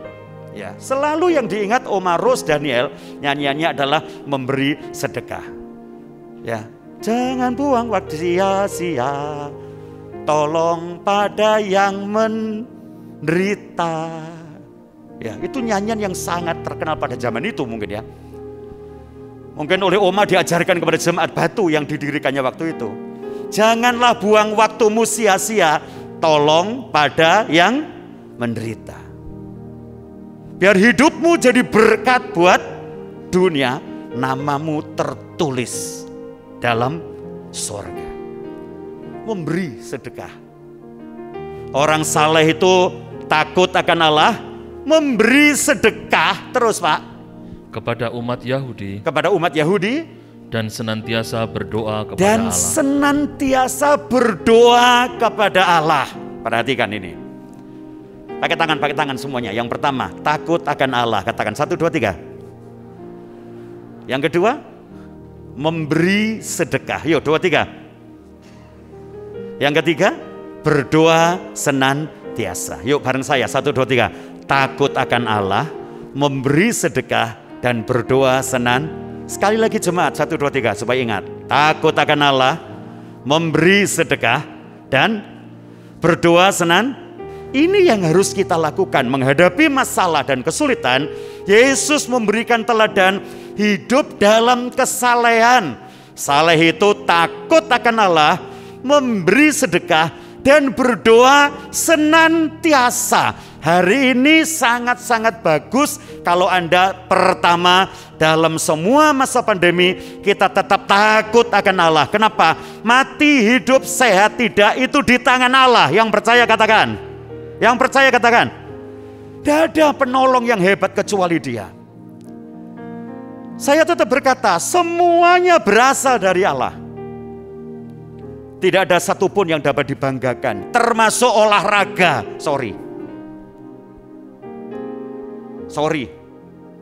Ya, selalu yang diingat Oma Rose Daniel, nyanyiannya adalah memberi sedekah. Ya, jangan buang waktu sia-sia. Tolong pada yang menderita. Ya, itu nyanyian yang sangat terkenal pada zaman itu mungkin ya. Mungkin oleh Oma diajarkan kepada jemaat Batu yang didirikannya waktu itu. Janganlah buang waktumu sia-sia, tolong pada yang menderita. Biar hidupmu jadi berkat buat dunia, namamu tertulis dalam surga. Memberi sedekah. Orang saleh itu takut akan Allah, memberi sedekah terus Pak. Kepada umat Yahudi. Kepada umat Yahudi. Dan senantiasa berdoa kepada dan Allah. Senantiasa berdoa kepada Allah. Perhatikan ini. Pakai tangan semuanya. Yang pertama, takut akan Allah. Katakan 1, 2, 3. Yang kedua, memberi sedekah. Yuk 2, 3. Yang ketiga, berdoa senantiasa. Yuk bareng saya, 1, 2, 3. Takut akan Allah, memberi sedekah, dan berdoa Sekali lagi jemaat, 1, 2, 3 supaya ingat. Takut akan Allah, memberi sedekah, dan berdoa Ini yang harus kita lakukan menghadapi masalah dan kesulitan. Yesus memberikan teladan hidup dalam kesalehan. Saleh itu takut akan Allah, memberi sedekah, dan berdoa senantiasa. Hari ini sangat-sangat bagus kalau Anda pertama dalam semua masa pandemi kita tetap takut akan Allah. Kenapa? Mati, hidup, sehat, tidak, itu di tangan Allah. Yang percaya katakan. Yang percaya katakan. Tidak ada penolong yang hebat kecuali Dia. Saya tetap berkata, semuanya berasal dari Allah. Tidak ada satupun yang dapat dibanggakan, termasuk olahraga. Sorry.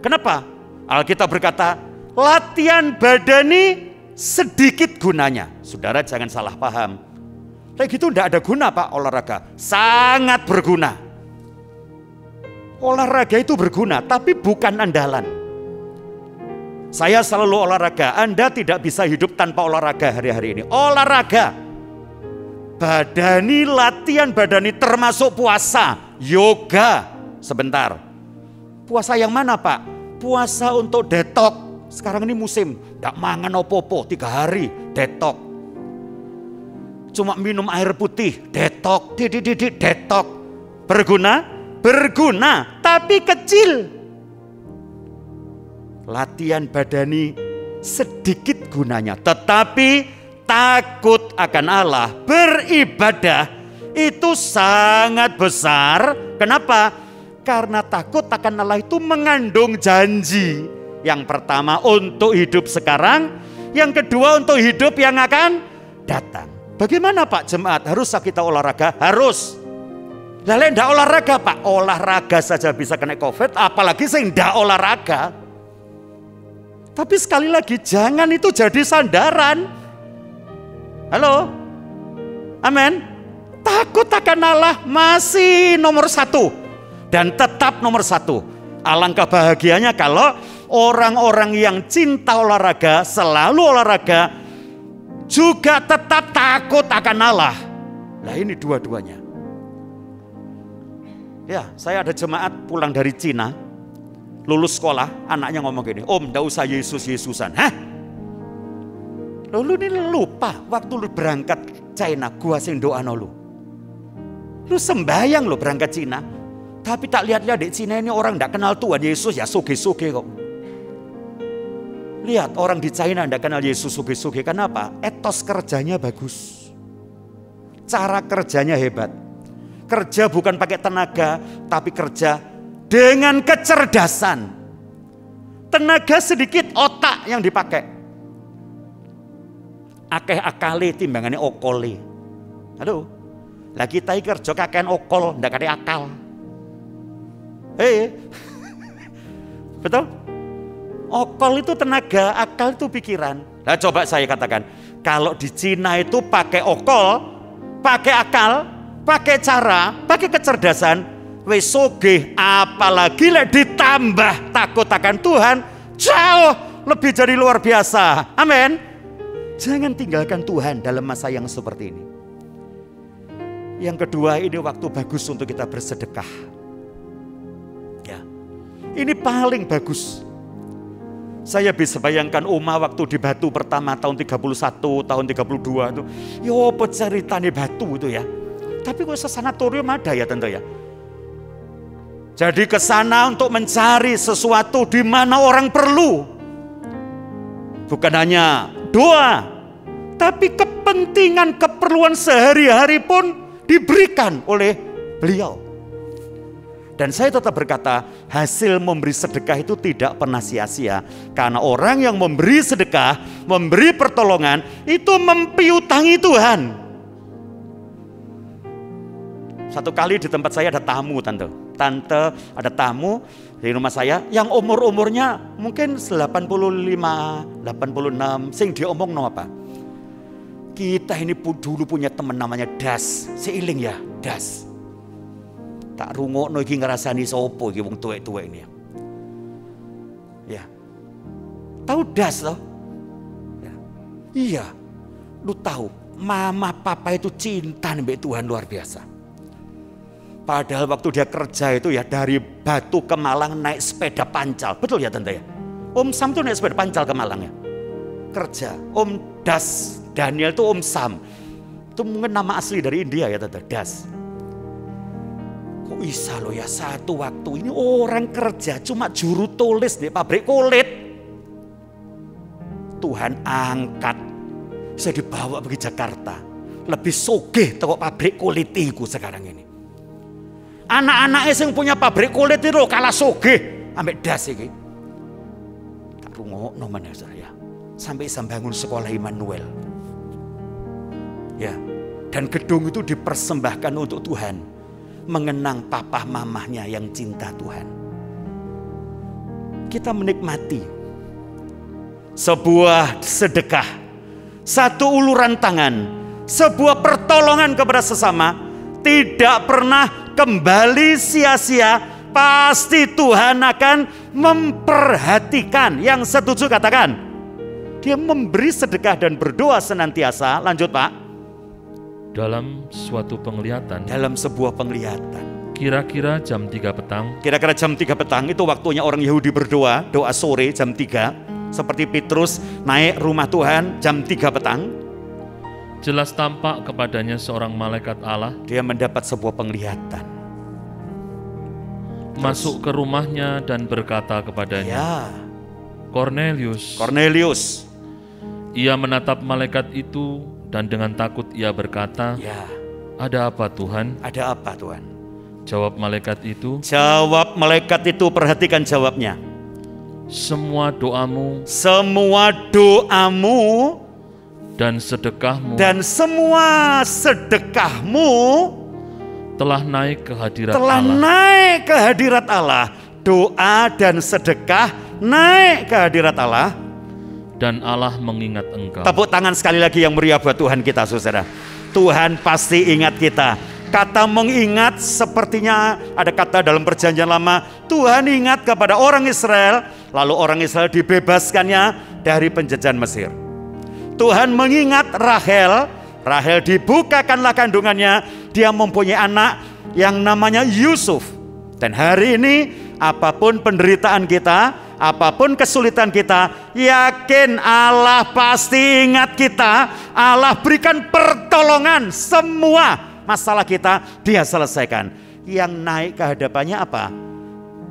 Kenapa? Alkitab berkata, latihan badani sedikit gunanya. Saudara jangan salah paham. Kayak gitu tidak ada guna Pak olahraga. Sangat berguna. Olahraga itu berguna, tapi bukan andalan. Saya selalu olahraga. Anda tidak bisa hidup tanpa olahraga hari-hari ini. Olahraga. Badani, latihan badani termasuk puasa, yoga, Sebentar. Puasa yang mana Pak? Puasa untuk detok. Sekarang ini musim, tidak mangan opo-opo 3 hari, detok. Cuma minum air putih, detok, detok. Berguna? Berguna, tapi kecil. Latihan badani sedikit gunanya, tetapi takut akan Allah, beribadah itu sangat besar. Kenapa? Karena takut akan Allah itu mengandung janji. Yang pertama untuk hidup sekarang, yang kedua untuk hidup yang akan datang. Bagaimana Pak jemaat? Haruskah kita olahraga? Harus. Lalu tidak olahraga Pak, olahraga saja bisa kena COVID, apalagi saya tidak olahraga. Tapi sekali lagi jangan itu jadi sandaran. Halo, amin. Takut akan Allah masih nomor 1 dan tetap nomor 1. Alangkah bahagianya kalau orang-orang yang cinta olahraga, selalu olahraga, juga tetap takut akan Allah. Nah ini dua-duanya. Ya, saya ada jemaat pulang dari Cina, lulus sekolah, anaknya ngomong gini, Om, nggak usah Yesus-Yesusan. Hah? Lu ini lupa waktu lu berangkat China, gua sing doa lu. Lu sembayang lu berangkat Cina, tapi tak lihat-lihat di Cina ini orang nggak kenal Tuhan Yesus, ya suge-suge kok. Lihat orang di China nggak kenal Yesus, suge-suge. Kenapa? Etos kerjanya bagus, cara kerjanya hebat. Kerja bukan pakai tenaga, tapi kerja dengan kecerdasan. Tenaga sedikit, otak yang dipakai. Akeh akali timbangannya okoli. Aduh, lagi kita kerja kakean okol, ndak ada akal. Betul? Okol itu tenaga, akal itu pikiran. Nah coba saya katakan, kalau di Cina itu pakai okol, pakai akal, pakai cara, pakai kecerdasan, wes soge, apalagi lek ditambah takut akan Tuhan, jauh lebih jadi luar biasa. Amin. Jangan tinggalkan Tuhan dalam masa yang seperti ini. Yang kedua, ini waktu bagus untuk kita bersedekah. Ya, ini paling bagus. Saya bisa bayangkan Uma waktu di Batu pertama tahun 31, tahun 32 itu, ya apa ceritanya Batu itu ya. Tapi kok sanatorium ada ya tentu ya. Jadi ke sana untuk mencari sesuatu di mana orang perlu. Bukan hanya doa, tapi kepentingan keperluan sehari-hari pun diberikan oleh beliau. Dan saya tetap berkata, hasil memberi sedekah itu tidak pernah sia-sia. Karena orang yang memberi sedekah, memberi pertolongan, itu mempiutangi Tuhan. Satu kali di tempat saya ada tamu, Tante ada tamu di rumah saya yang umur-umurnya mungkin 85, 86. Sing diomong no apa? Kita ini dulu punya teman namanya Das. Seiling ya, Das. Tak rungokno iki ngrasani sapa iki wong tuwek-tuwek ini. Ya. Tahu Das toh? Ya. Iya. Lu tahu, mama papa itu cinta mbek Tuhan luar biasa. Padahal waktu dia kerja itu ya dari Batu ke Malang naik sepeda pancal. Betul ya Tante ya? Om Sam tuh naik sepeda pancal ke Malang ya. Kerja. Om Das Daniel tuh Om Sam. Itu mungkin nama asli dari India ya Tante, Das. Kok bisa loh ya satu waktu ini orang kerja cuma juru tulis di pabrik kulit. Tuhan angkat. Saya dibawa pergi Jakarta. Lebih sogeh toko pabrik kulit itu sekarang ini. Anak-anaknya yang punya pabrik kulit itu kalah sogeh ambek Das iki. Tak rungokno meneh saya. Sampai bangun sekolah Immanuel. Ya. Dan gedung itu dipersembahkan untuk Tuhan. Mengenang papa mamahnya yang cinta Tuhan. Kita menikmati sebuah sedekah, satu uluran tangan, sebuah pertolongan kepada sesama tidak pernah kembali sia-sia. Pasti Tuhan akan memperhatikan. Yang setuju katakan. Dia memberi sedekah dan berdoa senantiasa. Lanjut Pak. Dalam suatu penglihatan, dalam sebuah penglihatan, Kira-kira jam 3 petang, Kira-kira jam 3 petang itu waktunya orang Yahudi berdoa, doa sore jam 3. Seperti Petrus naik rumah Tuhan jam 3 petang. jelas tampak kepadanya seorang malaikat Allah Dia mendapat sebuah penglihatan. masuk ke rumahnya dan berkata kepadanya, Ya, Kornelius. Kornelius. Ia menatap malaikat itu dan dengan takut ia berkata, Ya, ada apa Tuhan? ada apa Tuhan? Jawab malaikat itu, Jawab malaikat itu, perhatikan jawabnya. semua doamu Semua doamu dan sedekahmu dan semua sedekahmu telah naik ke hadirat telah Allah. naik ke hadirat Allah. Doa dan sedekah naik ke hadirat Allah. Dan Allah mengingat engkau. Tepuk tangan sekali lagi yang meriah buat Tuhan kita, saudara. Tuhan pasti ingat kita. Kata mengingat sepertinya ada kata dalam perjanjian lama, Tuhan ingat kepada orang Israel, lalu orang Israel dibebaskannya dari penjajahan Mesir. Tuhan mengingat Rahel, Rahel dibukakanlah kandungannya, dia mempunyai anak yang namanya Yusuf. Dan hari ini apapun penderitaan kita, apapun kesulitan kita, yakin Allah pasti ingat kita. Allah berikan pertolongan, semua masalah kita dia selesaikan. Yang naik ke hadapannya apa?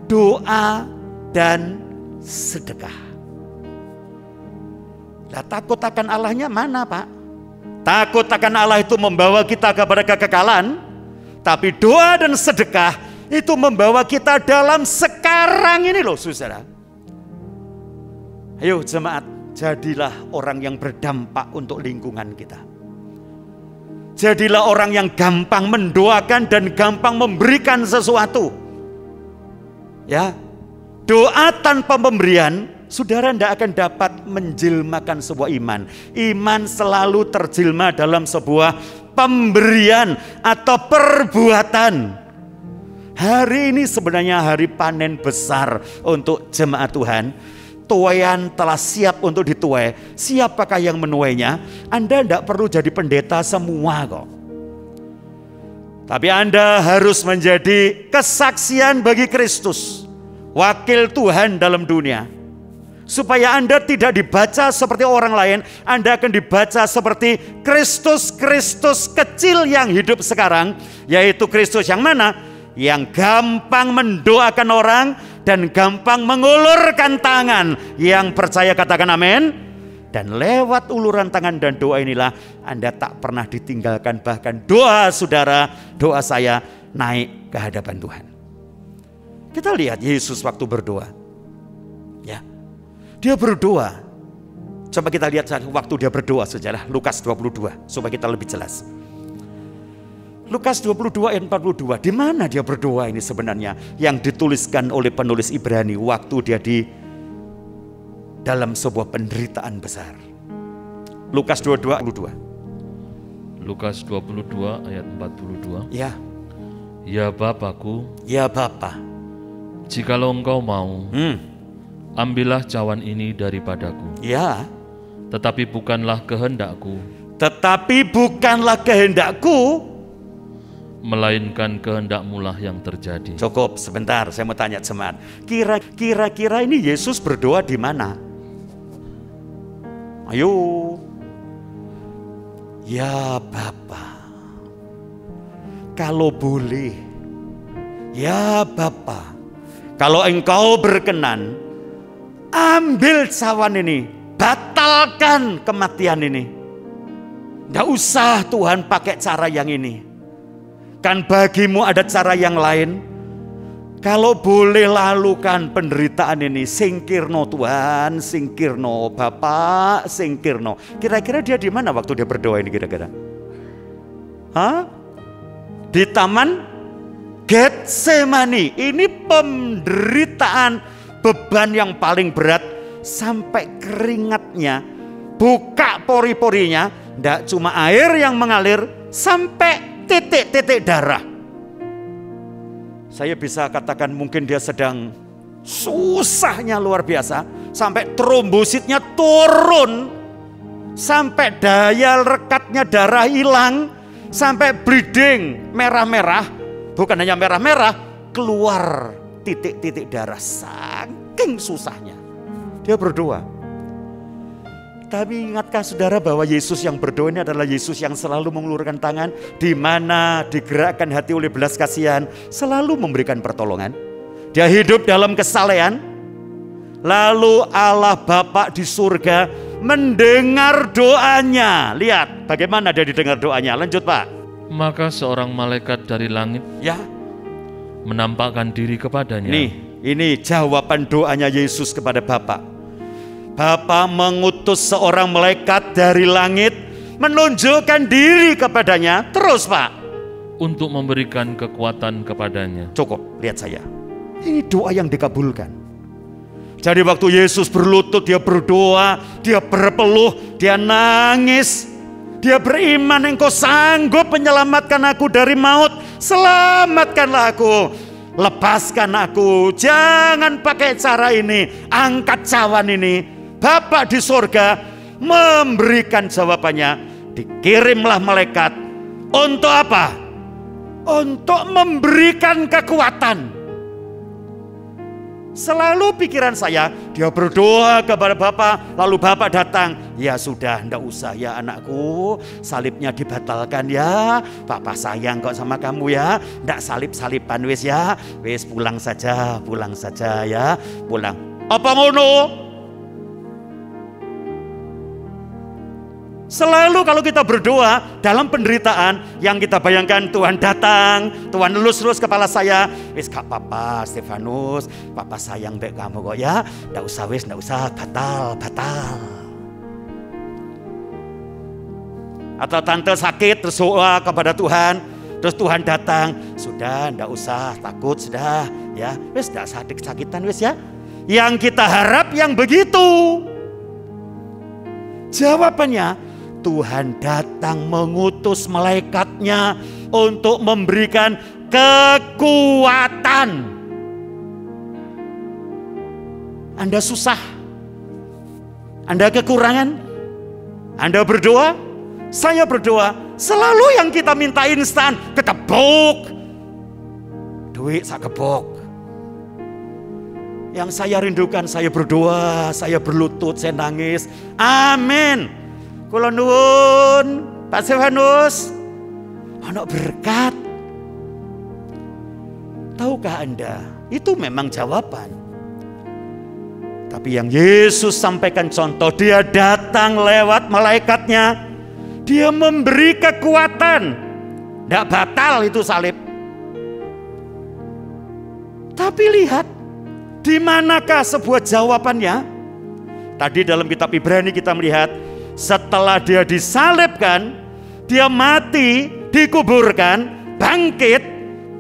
Doa dan sedekah. Nah, takut akan Allahnya mana, Pak? Takut akan Allah itu membawa kita kepada kekekalan, tapi doa dan sedekah itu membawa kita dalam sekarang ini loh, saudara. Ayo jemaat, jadilah orang yang berdampak untuk lingkungan kita. Jadilah orang yang gampang mendoakan dan gampang memberikan sesuatu. Ya, doa tanpa pemberian, saudara tidak akan dapat menjelmakan sebuah iman. Iman selalu terjelma dalam sebuah pemberian atau perbuatan. Hari ini sebenarnya hari panen besar untuk jemaat Tuhan. Tuaian telah siap untuk dituai. Siapakah yang menuainya? Anda tidak perlu jadi pendeta semua kok. Tapi Anda harus menjadi kesaksian bagi Kristus, wakil Tuhan dalam dunia. Supaya Anda tidak dibaca seperti orang lain, Anda akan dibaca seperti Kristus kecil yang hidup sekarang. Yaitu Kristus yang mana? Yang gampang mendoakan orang dan gampang mengulurkan tangan. Yang percaya katakan amin. Dan lewat uluran tangan dan doa inilah Anda tak pernah ditinggalkan. Bahkan doa saudara, doa saya naik ke hadapan Tuhan. Kita lihat Yesus waktu berdoa. Ya, dia berdoa. Coba kita lihat waktu dia berdoa, saudara. Lukas 22 supaya kita lebih jelas. Lukas 22 ayat 42, di mana dia berdoa ini sebenarnya? Yang dituliskan oleh penulis Ibrani waktu dia di dalam sebuah penderitaan besar. Lukas 22. Lukas 22 ayat 42. Ya. Ya Bapakku, Ya Bapa, jikalau engkau mau, ambillah cawan ini daripadaku. ya. Tetapi bukanlah kehendakku, Tetapi bukanlah kehendakku. melainkan kehendakmu lah yang terjadi. Cukup sebentar, saya mau tanya jemaat. Kira-kira ini Yesus berdoa di mana? Ayo. Ya Bapa, kalau boleh. Ya Bapa, kalau engkau berkenan, ambil cawan ini, batalkan kematian ini. Tidak usah Tuhan pakai cara yang ini. Kan bagimu ada cara yang lain. Kalau boleh lalukan penderitaan ini, singkirno Tuhan, singkirno Bapak, singkirno. Kira-kira dia di mana waktu dia berdoa ini kira-kira? Hah? Di taman Getsemani. Ini penderitaan, beban yang paling berat sampai keringatnya buka pori-porinya, tidak cuma air yang mengalir sampai titik-titik darah. Saya bisa katakan mungkin dia sedang susahnya luar biasa. Sampai trombositnya turun. Sampai daya rekatnya darah hilang. Sampai bleeding merah-merah. bukan hanya merah-merah, keluar titik-titik darah, saking susahnya. Dia berdoa. Tapi ingatkah saudara bahwa Yesus yang berdoa ini adalah Yesus yang selalu mengulurkan tangan, di mana digerakkan hati oleh belas kasihan, selalu memberikan pertolongan. Dia hidup dalam kesalehan, lalu Allah Bapa di surga mendengar doanya. Lihat bagaimana dia didengar doanya. Lanjut Pak. Maka seorang malaikat dari langit Ya, menampakkan diri kepadanya. ini jawaban doanya Yesus kepada Bapa. Bapa mengutus seorang malaikat dari langit menunjukkan diri kepadanya. Terus Pak, untuk memberikan kekuatan kepadanya. cukup, lihat saya. Ini doa yang dikabulkan. Jadi waktu Yesus berlutut, dia berdoa, dia berpeluh, dia nangis, dia beriman, engkau sanggup menyelamatkan aku dari maut, selamatkanlah aku, lepaskan aku, jangan pakai cara ini, angkat cawan ini. Bapa di surga memberikan jawabannya, dikirimlah malaikat. Untuk apa? Untuk memberikan kekuatan. Selalu pikiran saya, dia berdoa kepada Bapa, lalu Bapa datang. Ya sudah, ndak usah ya anakku, salibnya dibatalkan ya. Papa sayang kok sama kamu ya, ndak salib-saliban wis ya. Wis pulang saja ya, pulang. Apa ngono? Selalu kalau kita berdoa dalam penderitaan, yang kita bayangkan Tuhan datang, Tuhan lulus kepala saya, wis gak apa-apa Stefanus, Papa sayang mbek kamu kok ya, ndak usah, batal. Atau tante sakit terus doa kepada Tuhan, terus Tuhan datang, sudah ndak usah takut, sudah ya, wis ndak sakit-sakitan wis ya. Yang kita harap yang begitu. Jawabannya, Tuhan datang mengutus malaikatnya untuk memberikan kekuatan. Anda susah, Anda kekurangan, Anda berdoa, saya berdoa, selalu yang kita minta instan, ketebok, duit sak kebok. Yang saya rindukan, saya berdoa, saya berlutut, saya nangis, amin. Kula nuwun Pak Stefanus, ana berkat. Tahukah Anda, itu memang jawaban. Tapi yang Yesus sampaikan contoh, dia datang lewat malaikatnya, dia memberi kekuatan. Tidak batal itu salib. Tapi lihat, di manakah sebuah jawabannya? Tadi dalam kitab Ibrani kita melihat, setelah dia disalibkan, dia mati, dikuburkan, bangkit,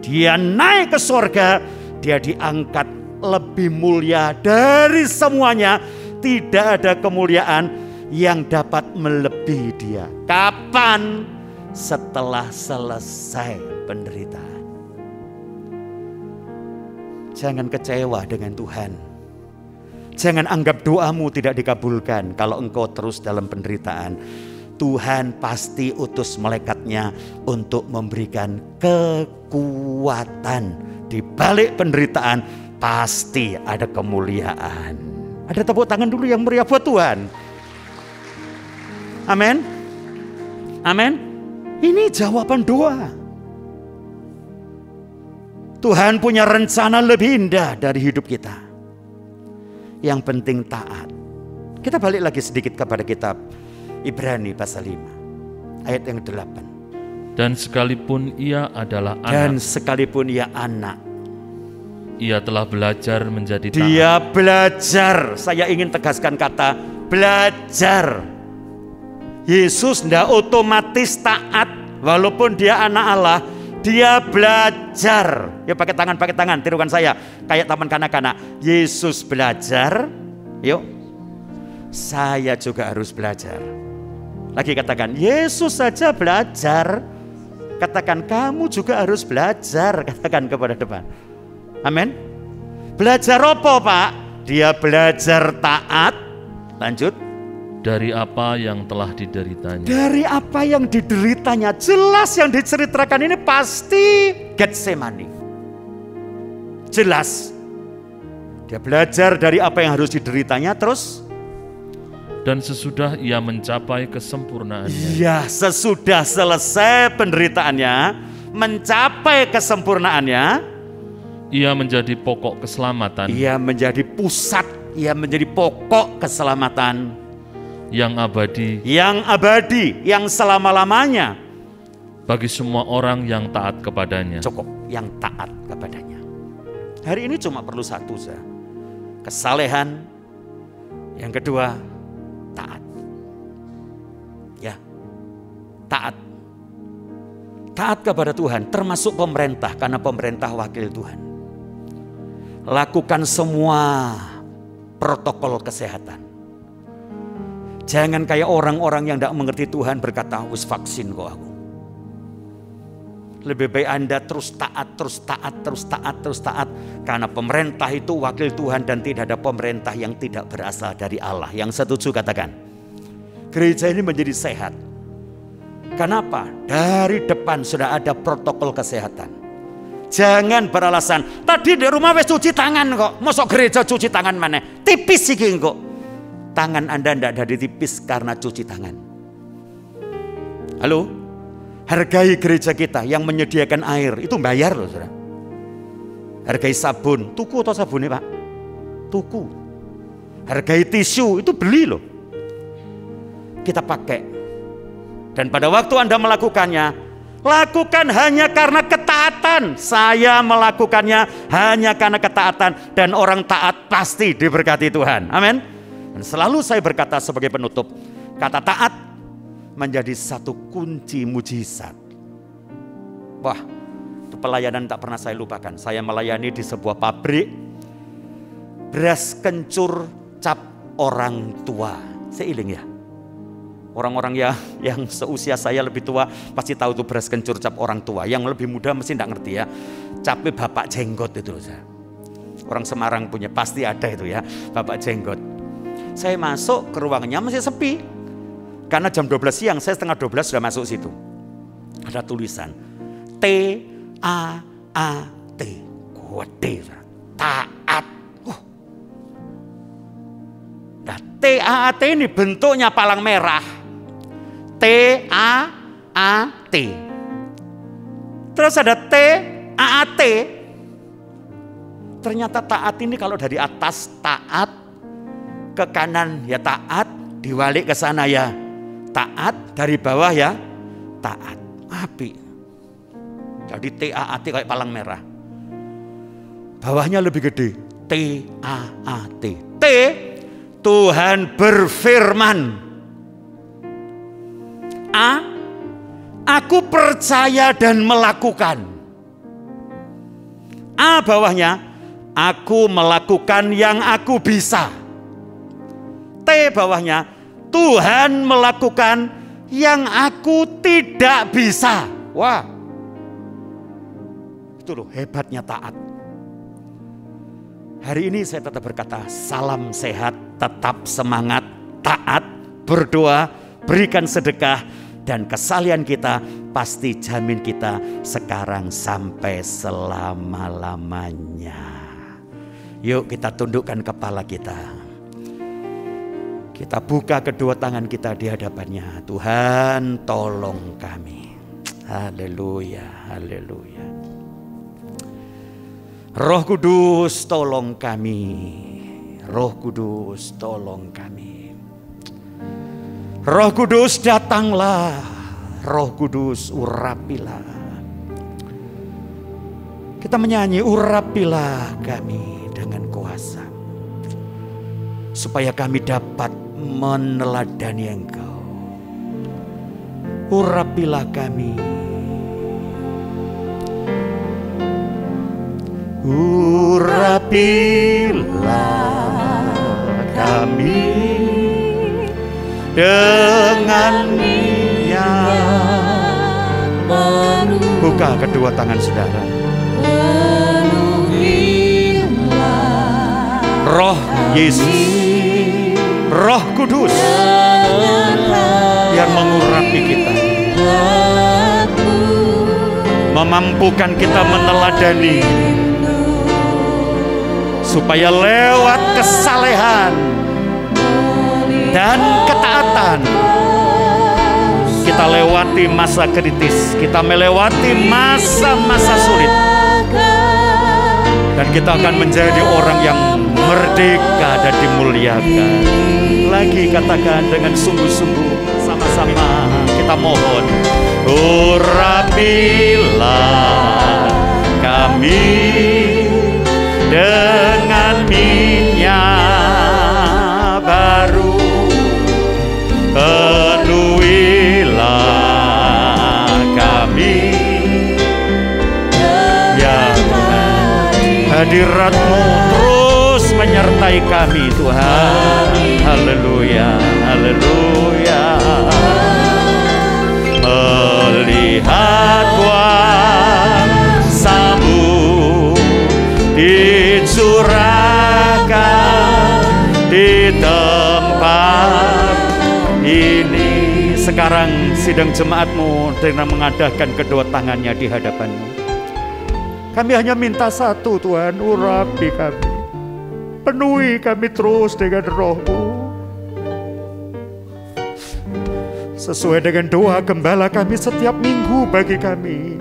dia naik ke surga, dia diangkat lebih mulia dari semuanya. Tidak ada kemuliaan yang dapat melebihi dia. Kapan? Setelah selesai penderitaan. Jangan kecewa dengan Tuhan. Jangan anggap doamu tidak dikabulkan kalau engkau terus dalam penderitaan. Tuhan pasti utus malaikatnya untuk memberikan kekuatan. Di balik penderitaan pasti ada kemuliaan. Ada tepuk tangan dulu yang meriah buat Tuhan. Amin. Amin. Ini jawaban doa. Tuhan punya rencana lebih indah dari hidup kita. Yang penting taat. Kita balik lagi sedikit kepada kitab Ibrani pasal 5 ayat yang 8. Dan sekalipun ia adalah anak. Dan sekalipun ia anak. Ia telah belajar menjadi taat. Dia belajar. Saya ingin tegaskan kata belajar. Yesus tidak otomatis taat walaupun dia anak Allah. Dia belajar. Ya pakai tangan, tirukan saya. Kayak taman kanak-kanak. Yesus belajar. Yuk. Saya juga harus belajar. Lagi katakan, Yesus saja belajar. Katakan, kamu juga harus belajar. Katakan kepada depan. Amin. Belajar apa Pak? Dia belajar taat. Lanjut. Dari apa yang telah dideritanya. Dari apa yang dideritanya. Jelas yang diceritakan ini pasti Getsemani. Jelas dia belajar dari apa yang harus dideritanya, terus dan sesudah ia mencapai kesempurnaannya. Iya, sesudah selesai penderitaannya, mencapai kesempurnaannya, ia menjadi pokok keselamatan. Ia menjadi pusat, ia menjadi pokok keselamatan yang abadi, yang selama-lamanya bagi semua orang yang taat kepadanya. Cukup, yang taat kepadanya. Hari ini cuma perlu satu saja, kesalehan. Yang kedua, taat. Ya, taat. Taat kepada Tuhan, termasuk pemerintah, karena pemerintah wakil Tuhan. Lakukan semua protokol kesehatan. Jangan kayak orang-orang yang tidak mengerti Tuhan berkata, wis vaksin kok aku. Lebih baik Anda terus taat. Karena pemerintah itu wakil Tuhan dan tidak ada pemerintah yang tidak berasal dari Allah. Yang setuju katakan. Gereja ini menjadi sehat. Kenapa? Dari depan sudah ada protokol kesehatan. Jangan beralasan, tadi di rumah wis cuci tangan kok. Mosok gereja cuci tangan mana? Tipis sih kok. Tangan Anda tidak jadi tipis karena cuci tangan. Halo? Hargai gereja kita yang menyediakan air, itu bayar loh saudara. Hargai sabun, tuku atau sabunnya Pak? Tuku. Hargai tisu, itu beli loh. Kita pakai. Dan pada waktu Anda melakukannya, lakukan hanya karena ketaatan. Saya melakukannya hanya karena ketaatan. Dan orang taat pasti diberkati Tuhan. Amin. Dan selalu saya berkata sebagai penutup, kata taat menjadi satu kunci mujizat. Wah, itu pelayanan tak pernah saya lupakan. Saya melayani di sebuah pabrik beras kencur cap orang tua. Seiling ya. Orang-orang yang seusia saya lebih tua pasti tahu tuh beras kencur cap orang tua. Yang lebih muda mesti tidak ngerti ya. Capnya bapak jenggot itu loh. Orang Semarang punya pasti ada itu ya, bapak jenggot. Saya masuk ke ruangannya masih sepi. Karena jam 12 siang, saya setengah 12 sudah masuk situ. Ada tulisan T-A-A-T, gede, taat. Nah, T-A-A-T ini bentuknya palang merah. T-A-A-T. Terus ada T-A-A-T. Ternyata taat ini kalau dari atas taat, ke kanan ya taat, diwalik ke sana ya taat, dari bawah ya taat. Api. Jadi T-A-A-T kayak palang merah. Bawahnya lebih gede. T-A-A-T. T, Tuhan berfirman. A, aku percaya dan melakukan. A bawahnya, aku melakukan yang aku bisa. T bawahnya, Tuhan melakukan yang aku tidak bisa. Wah, itu loh hebatnya taat. Hari ini saya tetap berkata, salam sehat, tetap semangat, taat, berdoa, berikan sedekah, dan kesalian kita pasti jamin kita sekarang sampai selama-lamanya. Yuk kita tundukkan kepala kita. Kita buka kedua tangan kita di hadapannya. Tuhan tolong kami. Haleluya, haleluya. Roh Kudus tolong kami. Roh Kudus tolong kami. Roh Kudus datanglah. Roh Kudus urapilah. Kita menyanyi, urapilah kami dengan kuasa. Supaya kami dapat meneladani Engkau. Urapilah kami. Urapilah kami dengan niat baru. Buka kedua tangan saudara. Roh Yesus, Roh Kudus yang mengurapi kita, memampukan kita meneladani, supaya lewat kesalehan dan ketaatan kita lewati masa kritis, kita melewati masa-masa sulit, dan kita akan menjadi orang yang merdeka dan dimuliakan. Lagi katakan dengan sungguh-sungguh, sama-sama kita mohon, urapilah kami dengan minyak baru, penuhilah kami ya Tuhan. Hadirat-Mu terus menyertai kami Tuhan. Haleluya, haleluya. Melihat kuasa-Mu dicurahkan di tempat ini. Sekarang sidang jemaat-Mu dengan mengadakan kedua tangannya di hadapan-Mu. Kami hanya minta satu Tuhan, urapi kami, penuhi kami terus dengan Roh-Mu. Sesuai dengan doa gembala kami setiap minggu bagi kami,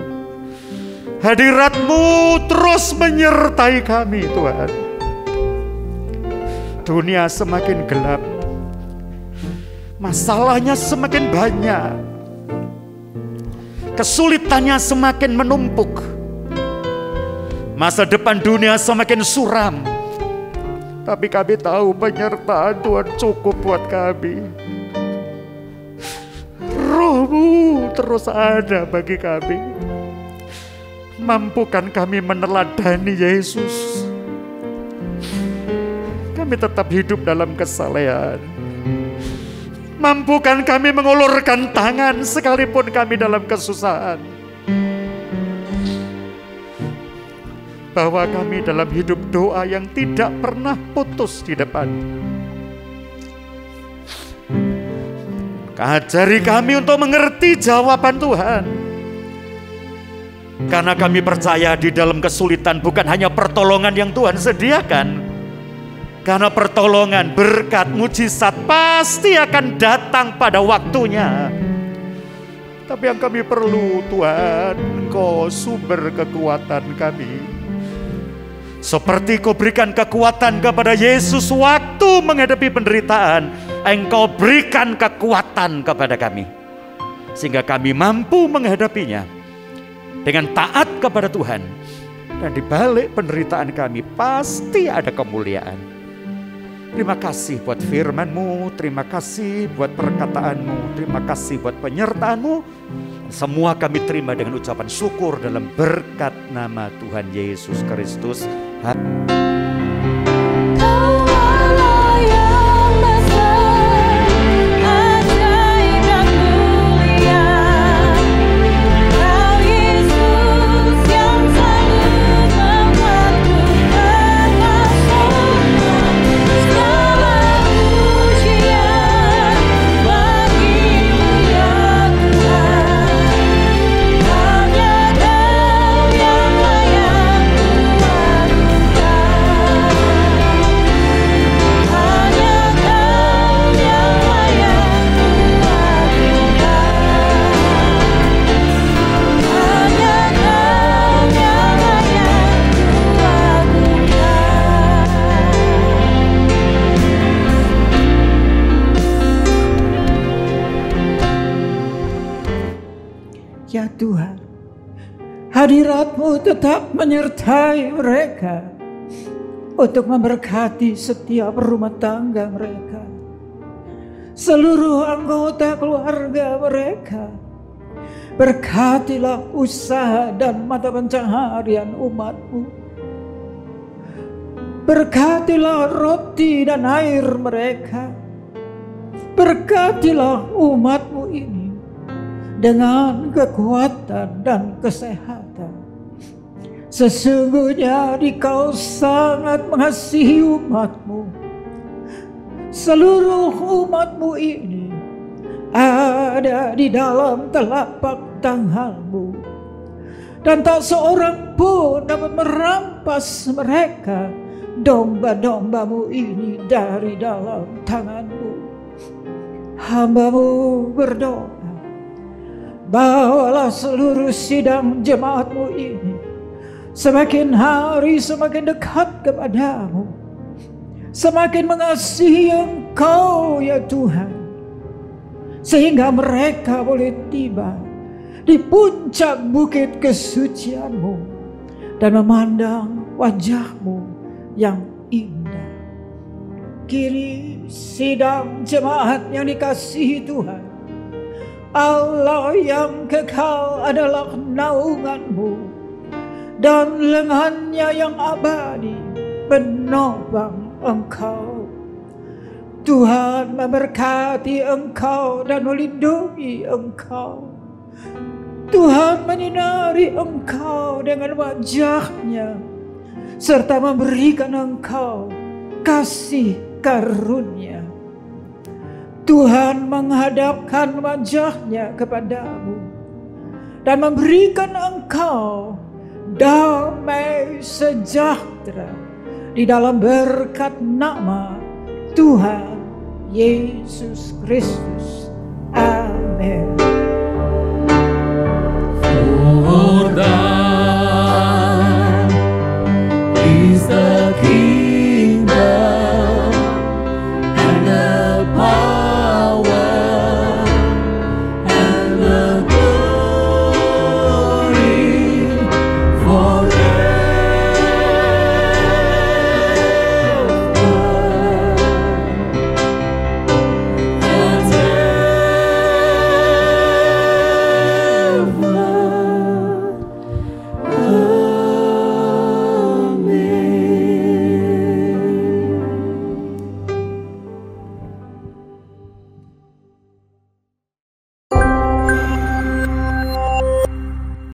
hadirat-Mu terus menyertai kami Tuhan. Dunia semakin gelap, masalahnya semakin banyak, kesulitannya semakin menumpuk, masa depan dunia semakin suram. Tapi kami tahu penyertaan Tuhan cukup buat kami. Roh-Mu terus ada bagi kami. Mampukan kami meneladani Yesus. Kami tetap hidup dalam kesalehan. Mampukan kami mengulurkan tangan sekalipun kami dalam kesusahan. Bahwa kami dalam hidup doa yang tidak pernah putus di depan. Ajari kami untuk mengerti jawaban Tuhan. Karena kami percaya di dalam kesulitan bukan hanya pertolongan yang Tuhan sediakan. Karena pertolongan, berkat, mujizat pasti akan datang pada waktunya. Tapi yang kami perlu Tuhan, Engkau sumber kekuatan kami. Seperti Kau berikan kekuatan kepada Yesus waktu menghadapi penderitaan, Engkau berikan kekuatan kepada kami, sehingga kami mampu menghadapinya dengan taat kepada Tuhan. Dan di balik penderitaan kami pasti ada kemuliaan. Terima kasih buat firman-Mu, terima kasih buat perkataan-Mu, terima kasih buat penyertaan-Mu. Semua kami terima dengan ucapan syukur dalam berkat nama Tuhan Yesus Kristus. Ya Tuhan, hadirat-Mu tetap menyertai mereka untuk memberkati setiap rumah tangga mereka, seluruh anggota keluarga mereka. Berkatilah usaha dan mata pencaharian umat-Mu. Berkatilah roti dan air mereka. Berkatilah umat-Mu ini dengan kekuatan dan kesehatan. Sesungguhnya Engkau sangat mengasihi umat-Mu. Seluruh umat-Mu ini ada di dalam telapak tangan-Mu. dan tak seorang pun dapat merampas mereka, domba-dombamu ini dari dalam tanganmu. Hamba-Mu berdoa, bawalah seluruh sidang jemaat-Mu ini semakin hari semakin dekat kepadamu, semakin mengasihi Engkau ya Tuhan, sehingga mereka boleh tiba di puncak bukit kesucian-Mu dan memandang wajah-Mu yang indah. Kini sidang jemaat yang dikasihi Tuhan, Allah yang kekal adalah naungan-Mu, dan lengannya yang abadi menopang Engkau. Tuhan memberkati Engkau dan melindungi Engkau. Tuhan menyinari Engkau dengan wajah-Nya serta memberikan Engkau kasih karunia. Tuhan menghadapkan wajah-Nya kepadamu dan memberikan Engkau damai sejahtera di dalam berkat nama Tuhan Yesus Kristus.